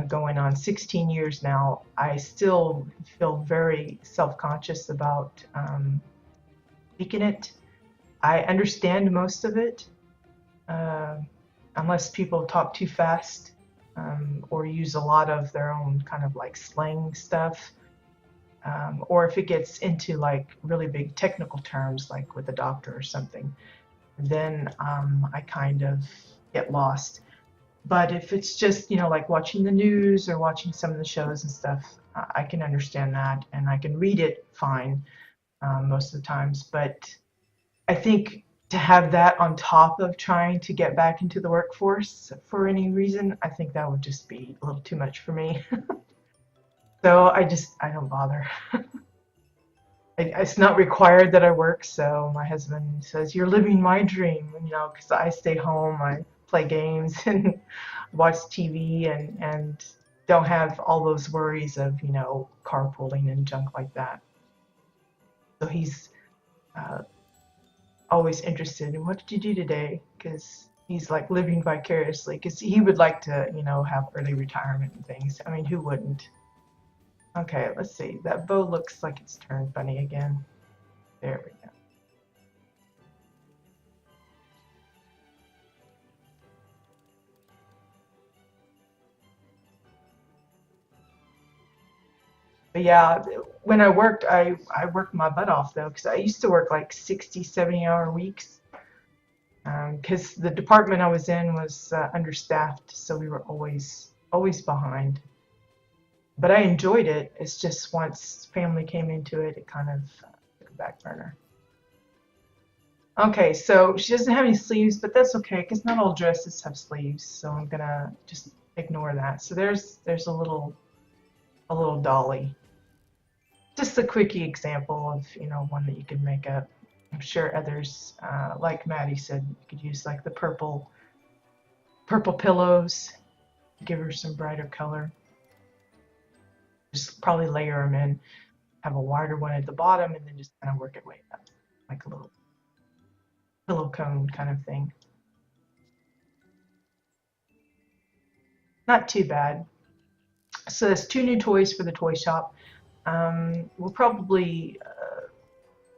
going on 16 years now, I still feel very self-conscious about speaking it. I understand most of it, unless people talk too fast or use a lot of their own kind of like slang stuff. Or if it gets into like really big technical terms, like with a doctor or something, then I kind of get lost. But if it's just, like watching the news or watching some of the shows and stuff, I can understand that, and I can read it fine most of the times. But I think to have that on top of trying to get back into the workforce for any reason, I think that would just be a little too much for me. So I don't bother. It's not required that I work, so my husband says, "You're living my dream," because I stay home, I play games and watch TV and don't have all those worries of, carpooling and junk like that. So he's always interested in, what did you do today? Because he's like living vicariously, because he would like to, have early retirement and things. I mean, who wouldn't? Okay, let's see. That bow looks like it's turned funny again. There we go. But yeah, when I worked my butt off though, because I used to work like 60, 70-hour weeks. Because the department I was in was understaffed, so we were always behind. But I enjoyed it. It's just once family came into it, it kind of took a back burner. Okay, so she doesn't have any sleeves, but that's okay because not all dresses have sleeves, so I'm gonna just ignore that. So there's a little dolly. Just a quickie example of one that you could make up. I'm sure others, like Maddie said, you could use like the purple pillows, give her some brighter color. Just probably layer them in, have a wider one at the bottom, and then just kind of work it way up, like a little pillow cone kind of thing. Not too bad. So there's two new toys for the toy shop. We'll probably,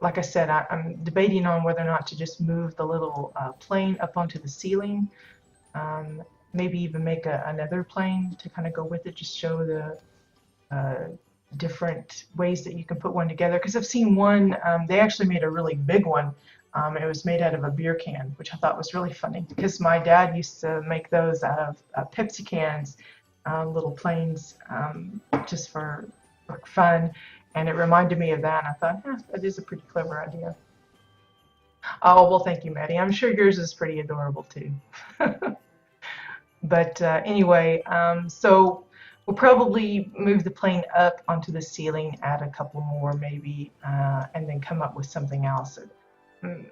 like I said, I'm debating on whether or not to just move the little plane up onto the ceiling. Maybe even make another plane to kind of go with it, just show the uh, different ways that you can put one together. Because I've seen one, they actually made a really big one. It was made out of a beer can, which I thought was really funny because my dad used to make those out of Pepsi cans, little planes, just for fun. And it reminded me of that. And I thought, that is a pretty clever idea. Oh, well, thank you, Maddie. I'm sure yours is pretty adorable too. But anyway, so we'll probably move the plane up onto the ceiling, add a couple more maybe, and then come up with something else. Mm,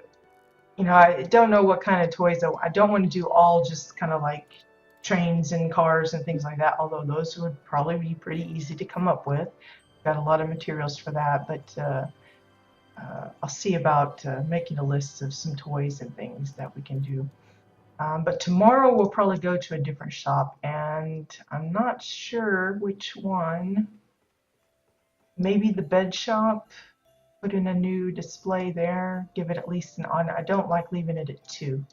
I don't know what kind of toys. I don't want to do all just kind of like trains and cars and things like that, although those would probably be pretty easy to come up with. Got a lot of materials for that, but I'll see about making a list of some toys and things that we can do. But tomorrow we'll probably go to a different shop, and I'm not sure which one. Maybe the bed shop. Put in a new display there. Give it at least an on. I don't like leaving it at 2.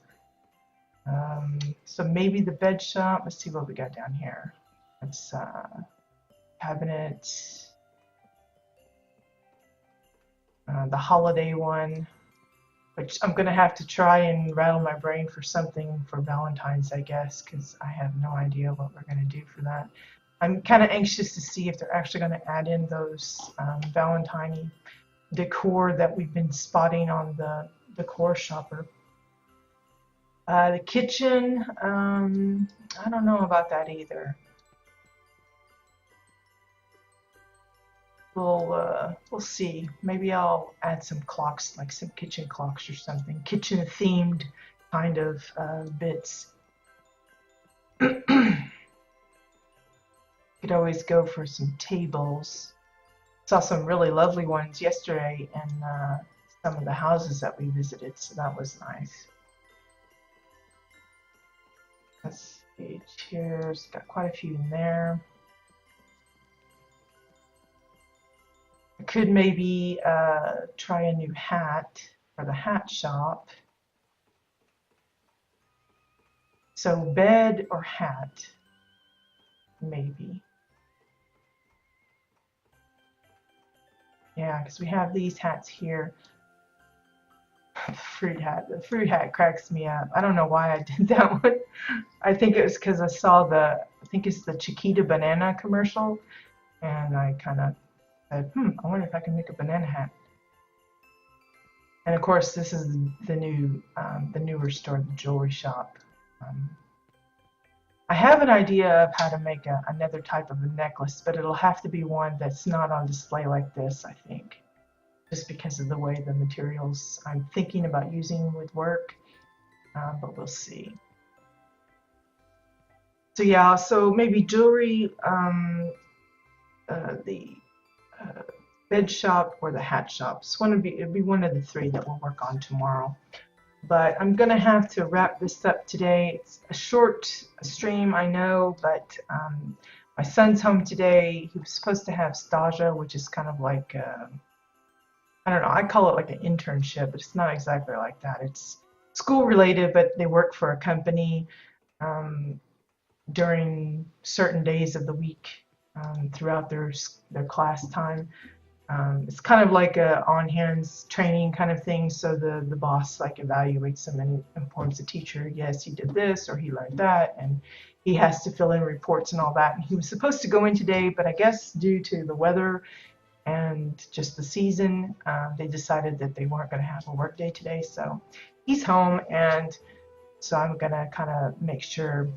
So maybe the bed shop. Let's see what we got down here. It's cabinet. The holiday one, which I'm gonna have to try and rattle my brain for something for Valentine's, I guess, because I have no idea what we're gonna do for that. I'm kind of anxious to see if they're actually gonna add in those Valentine decor that we've been spotting on the decor shopper. The kitchen, I don't know about that either. We'll see. Maybe I'll add some clocks, like some kitchen clocks or something, kitchen themed kind of bits. Could always go for some tables. Saw some really lovely ones yesterday in some of the houses that we visited, so that was nice. Let's see, chairs, got quite a few in there. I could maybe try a new hat for the hat shop. So bed or hat, maybe. Yeah, because we have these hats here. Fruit hat. The fruit hat cracks me up. I don't know why I did that one. I think it was because I saw I think it's the Chiquita banana commercial, and I kind of said, I wonder if I can make a banana hat. And of course, this is the newer store, the jewelry shop. I have an idea of how to make another type of a necklace, but it'll have to be one that's not on display like this, I think, just because of the way the materials I'm thinking about using would work, but we'll see. So yeah, so maybe jewelry, the bed shop, or the hat shop. So it'd be one of the 3 that we'll work on tomorrow. But I'm going to have to wrap this up today. It's a short stream, I know, but My son's home today. He was supposed to have stagia, which is kind of like, I don't know, I call it like an internship, but it's not exactly like that. It's school related, but they work for a company um, during certain days of the week throughout their class time. It's kind of like a on-hands training kind of thing. So the boss like evaluates them and informs the teacher, yes, he did this or he learned that, and he has to fill in reports and all that. And he was supposed to go in today, but I guess due to the weather and just the season, they decided that they weren't going to have a work day today. So he's home, and so I'm going to kind of make sure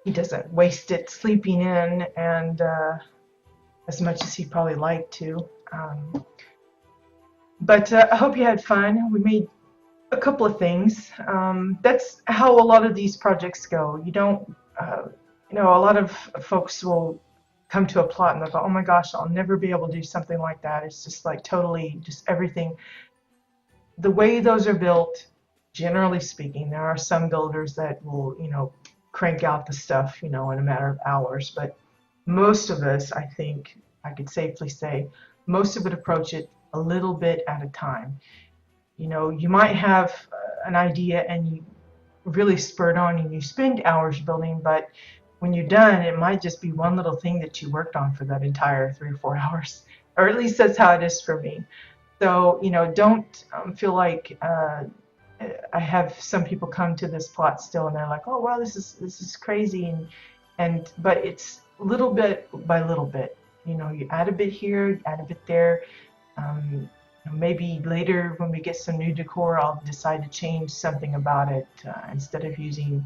he doesn't waste it sleeping in and as much as he'd probably like to. But I hope you had fun. We made a couple of things. That's how a lot of these projects go. You don't, a lot of folks will come to a plot and they'll go, oh my gosh, I'll never be able to do something like that. It's just like totally just everything. The way those are built, generally speaking, there are some builders that will, crank out the stuff, in a matter of hours. But most of us, I think I could safely say, most of it approach it a little bit at a time. You might have an idea and you really spurred on and you spend hours building, but when you're done, it might just be one little thing that you worked on for that entire 3 or 4 hours, or at least that's how it is for me. So, don't feel like I have some people come to this plot still and they're like, oh, wow, this is crazy. But it's little bit by little bit. You add a bit here, you add a bit there. Maybe later when we get some new decor, I'll decide to change something about it instead of using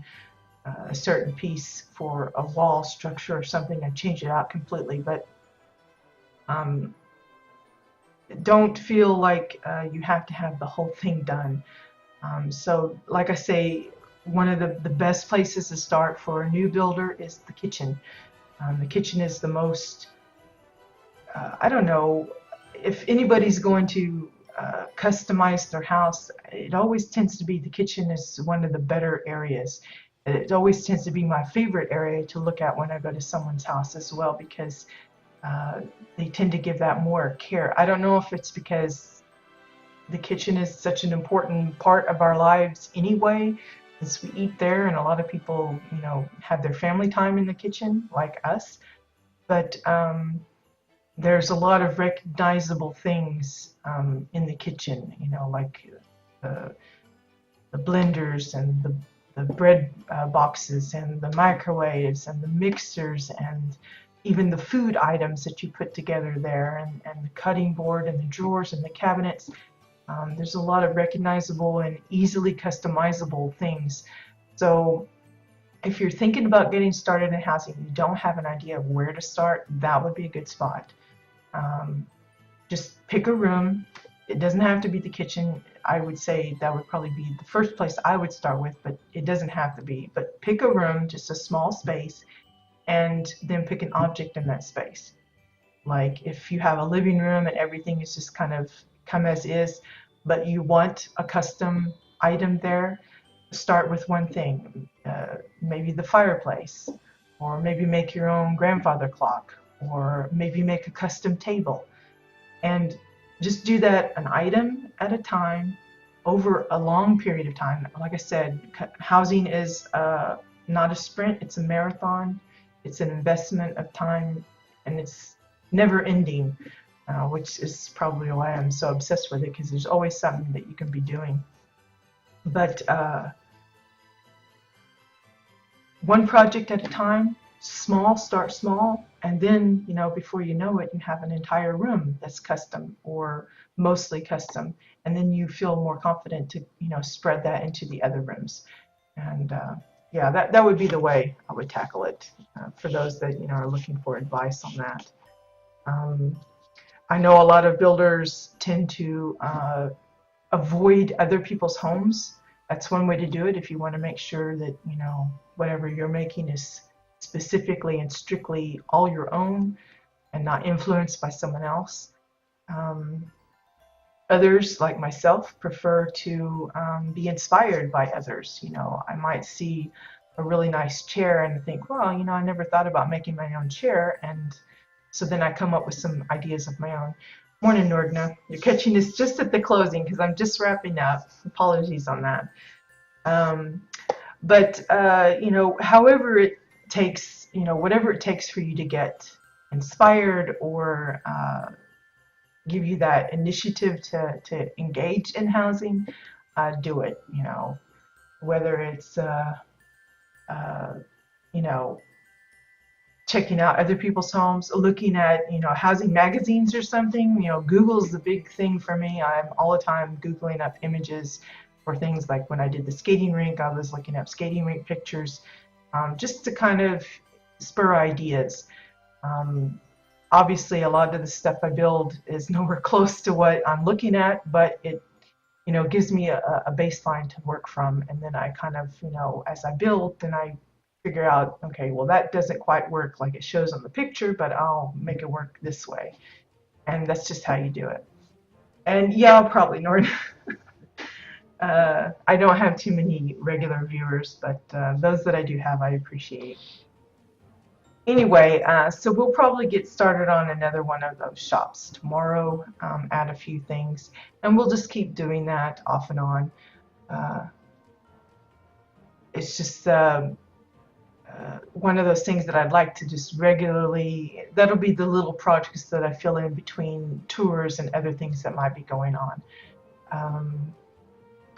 a certain piece for a wall structure or something. I change it out completely. But don't feel like you have to have the whole thing done. So like I say, one of the best places to start for a new builder is the kitchen. The kitchen is the most, I don't know, if anybody's going to customize their house, it always tends to be the kitchen is one of the better areas. It always tends to be my favorite area to look at when I go to someone's house as well, because they tend to give that more care. I don't know if it's because the kitchen is such an important part of our lives anyway, since we eat there, and a lot of people, have their family time in the kitchen, like us. But there's a lot of recognizable things in the kitchen, like the blenders and the bread boxes and the microwaves and the mixers and even the food items that you put together there, and the cutting board and the drawers and the cabinets. There's a lot of recognizable and easily customizable things. So if you're thinking about getting started in housing, you don't have an idea of where to start, that would be a good spot. Just pick a room. It doesn't have to be the kitchen. I would say that would probably be the first place I would start with, but it doesn't have to be. But pick a room, just a small space, and then pick an object in that space. Like if you have a living room and everything is just kind of come as is, but you want a custom item there, start with one thing. Maybe the fireplace, or maybe make your own grandfather clock, or maybe make a custom table. And just do that an item at a time over a long period of time. Like I said, housing is not a sprint, it's a marathon. It's an investment of time, and it's never ending, which is probably why I'm so obsessed with it, because there's always something that you can be doing. But one project at a time, start small, and then, before you know it, you have an entire room that's custom or mostly custom, and then you feel more confident to, spread that into the other rooms. And yeah, that would be the way I would tackle it for those that, are looking for advice on that. I know a lot of builders tend to avoid other people's homes. That's one way to do it if you want to make sure that, whatever you're making is specifically and strictly all your own and not influenced by someone else. Others, like myself, prefer to be inspired by others. I might see a really nice chair, and I think, well, you know, I never thought about making my own chair, and so then I come up with some ideas of my own. Morning, Nordna. You're catching this just at the closing because I'm just wrapping up. Apologies on that. Um, but you know, however it takes, you know, whatever it takes for you to get inspired or give you that initiative to engage in housing, do it. You know, whether it's uh, you know, checking out other people's homes, looking at, you know, housing magazines or something. You know, Google's the big thing for me. I'm all the time Googling up images for things like when I did the skating rink, I was looking up skating rink pictures, just to kind of spur ideas. Um, Obviously, a lot of the stuff I build is nowhere close to what I'm looking at, but it, you know, gives me a baseline to work from. And then I kind of, you know, as I build, then I figure out, okay, well, that doesn't quite work like it shows on the picture, but I'll make it work this way. And that's just how you do it. And yeah, I'll probably, Nord. I don't have too many regular viewers, but those that I do have, I appreciate. Anyway, so we'll probably get started on another one of those shops tomorrow, add a few things, and we'll just keep doing that off and on. Uh, it's just one of those things that I'd like to just regularly, that'll be the little projects that I fill in between tours and other things that might be going on.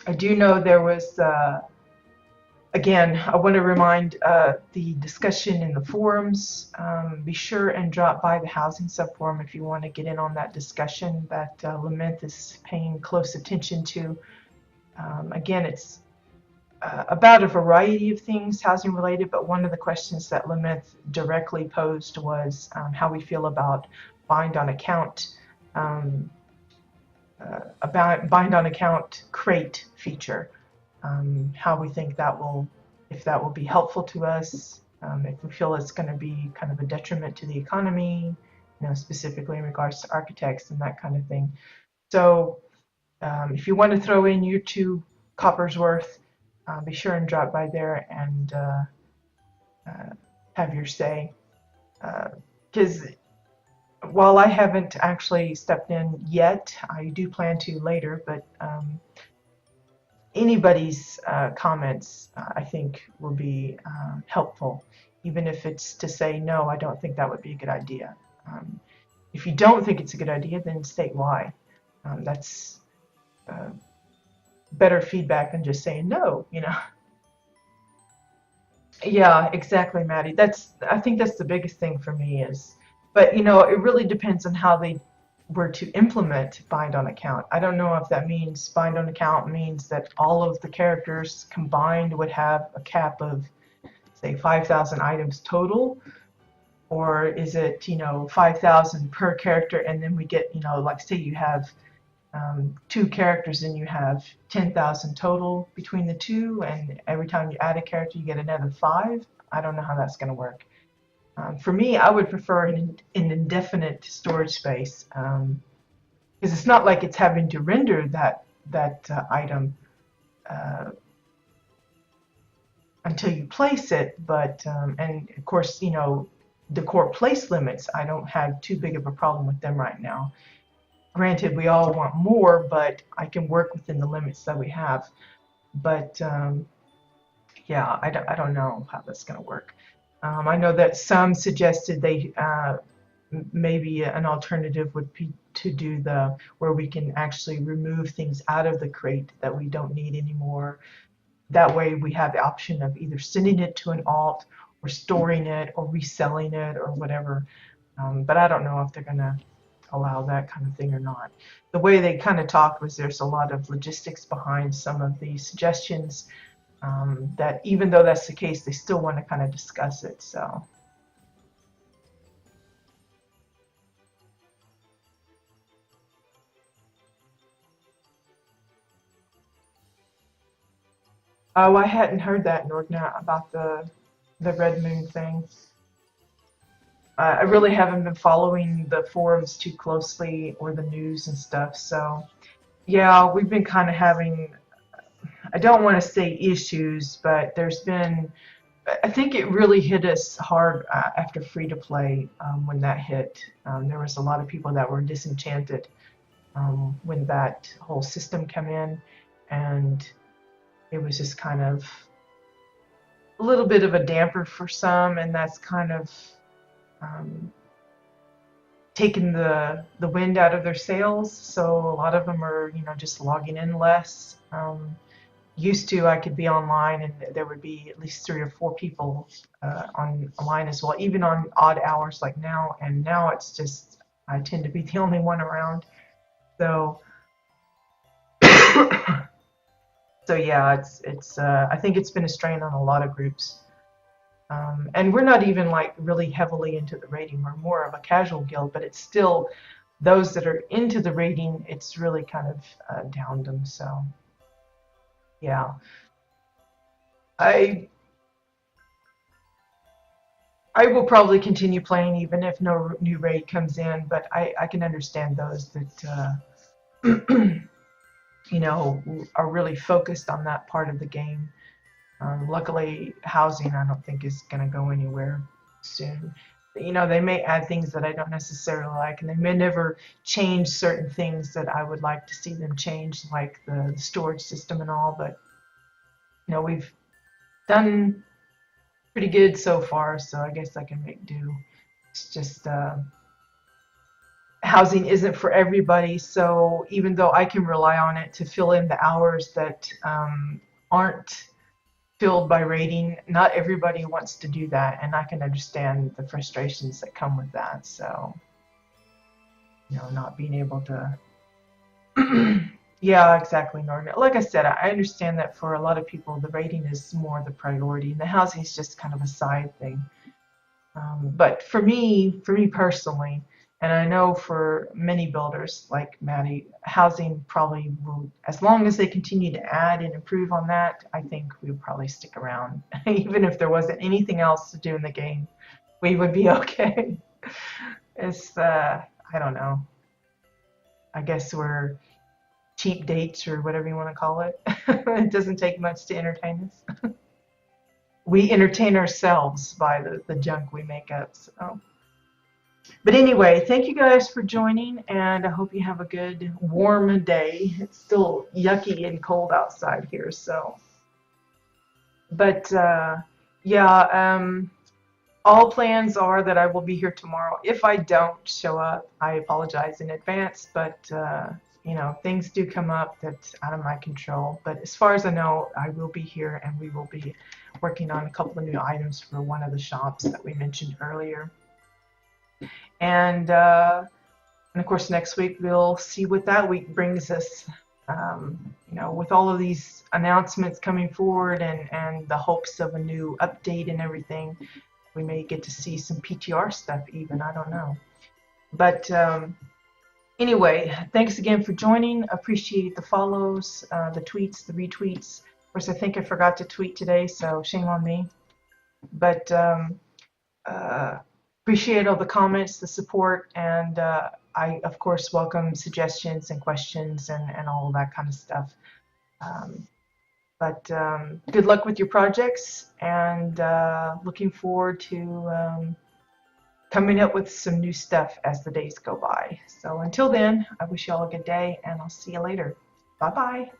I do know there was, again, I want to remind the discussion in the forums. Be sure and drop by the housing subforum if you want to get in on that discussion that Lameth is paying close attention to. Again, it's about a variety of things housing related, but one of the questions that Lameth directly posed was how we feel about bind on account, about bind on account crate feature. How we think that will, if that will be helpful to us, if we feel it's going to be kind of a detriment to the economy, you know, specifically in regards to architects and that kind of thing. So if you want to throw in your 2 coppers worth, be sure and drop by there and have your say. Because while I haven't actually stepped in yet, I do plan to later, but anybody's comments, I think, will be helpful, even if it's to say, no, I don't think that would be a good idea. If you don't think it's a good idea, then state why. That's better feedback than just saying no, you know. Yeah, exactly, Maddie. I think that's the biggest thing for me is, but you know, it really depends on how they were to implement bind on account. I don't know if that means bind on account means that all of the characters combined would have a cap of, say, 5,000 items total, or is it, you know, 5,000 per character, and then we get, you know, like say you have 2 characters and you have 10,000 total between the 2, and every time you add a character you get another 5. I don't know how that's going to work. For me, I would prefer an indefinite storage space, because it's not like it's having to render that item until you place it. But and of course, you know, the core place limits, I don't have too big of a problem with them right now. Granted, we all want more, but I can work within the limits that we have. But yeah, I don't know how that's going to work. I know that some suggested they maybe an alternative would be to do the where we can actually remove things out of the crate that we don't need anymore. That way we have the option of either sending it to an alt or storing it or reselling it or whatever. But I don't know if they're going to allow that kind of thing or not. The way they kind of talked was there's a lot of logistics behind some of these suggestions. That even though that's the case, they still want to kind of discuss it. So, oh, I hadn't heard that, Nordna, about the Red Moon thing. I really haven't been following the forums too closely or the news and stuff. So, yeah, we've been kind of having, I don't want to say issues, but there's been I think it really hit us hard after free to play when that hit. There was a lot of people that were disenchanted when that whole system came in, and it was just kind of a little bit of a damper for some, and that's kind of um, taken the wind out of their sails. So a lot of them are, just logging in less. Used to, I could be online and there would be at least 3 or 4 people online as well, even on odd hours like now. And now it's just I tend to be the only one around. So so yeah, it's I think it's been a strain on a lot of groups. And we're not even like really heavily into the rating. We're more of a casual guild, but it's still those that are into the rating, it's really kind of downed them. So yeah, I I will probably continue playing even if no new raid comes in, but I can understand those that are really focused on that part of the game. Luckily, housing I don't think is going to go anywhere soon. They may add things that I don't necessarily like, and they may never change certain things that I would like to see them change, like the storage system and all. But we've done pretty good so far, so I guess I can make do. It's just housing isn't for everybody, so even though I can rely on it to fill in the hours that aren't filled by rating, not everybody wants to do that, and I can understand the frustrations that come with that. So, not being able to yeah, exactly, Norman. Like I said, I understand that for a lot of people, the rating is more the priority, and the housing is just kind of a side thing. But for me personally, and I know for many builders like Maddie, housing probably will, as long as they continue to add and improve on that, I think we would probably stick around. Even if there wasn't anything else to do in the game, we would be okay. It's, I don't know. I guess we're cheap dates or whatever you want to call it. It doesn't take much to entertain us. We entertain ourselves by the junk we make up. So. But anyway, thank you guys for joining, and I hope you have a good warm day. It's still yucky and cold outside here, so. But yeah, all plans are that I will be here tomorrow. If I don't show up, I apologize in advance, but things do come up that's out of my control. But as far as I know, I will be here, and we will be working on a couple of new items for one of the shops that we mentioned earlier. And of course, next week we'll see what that week brings us. With all of these announcements coming forward and the hopes of a new update and everything, we may get to see some PTR stuff even. I don't know. But anyway, thanks again for joining. Appreciate the follows, the tweets, the retweets. Of course, I think I forgot to tweet today, so shame on me. But appreciate all the comments, the support, and I, of course, welcome suggestions and questions and all of that kind of stuff. But good luck with your projects, and looking forward to coming up with some new stuff as the days go by. So until then, I wish you all a good day, and I'll see you later. Bye-bye.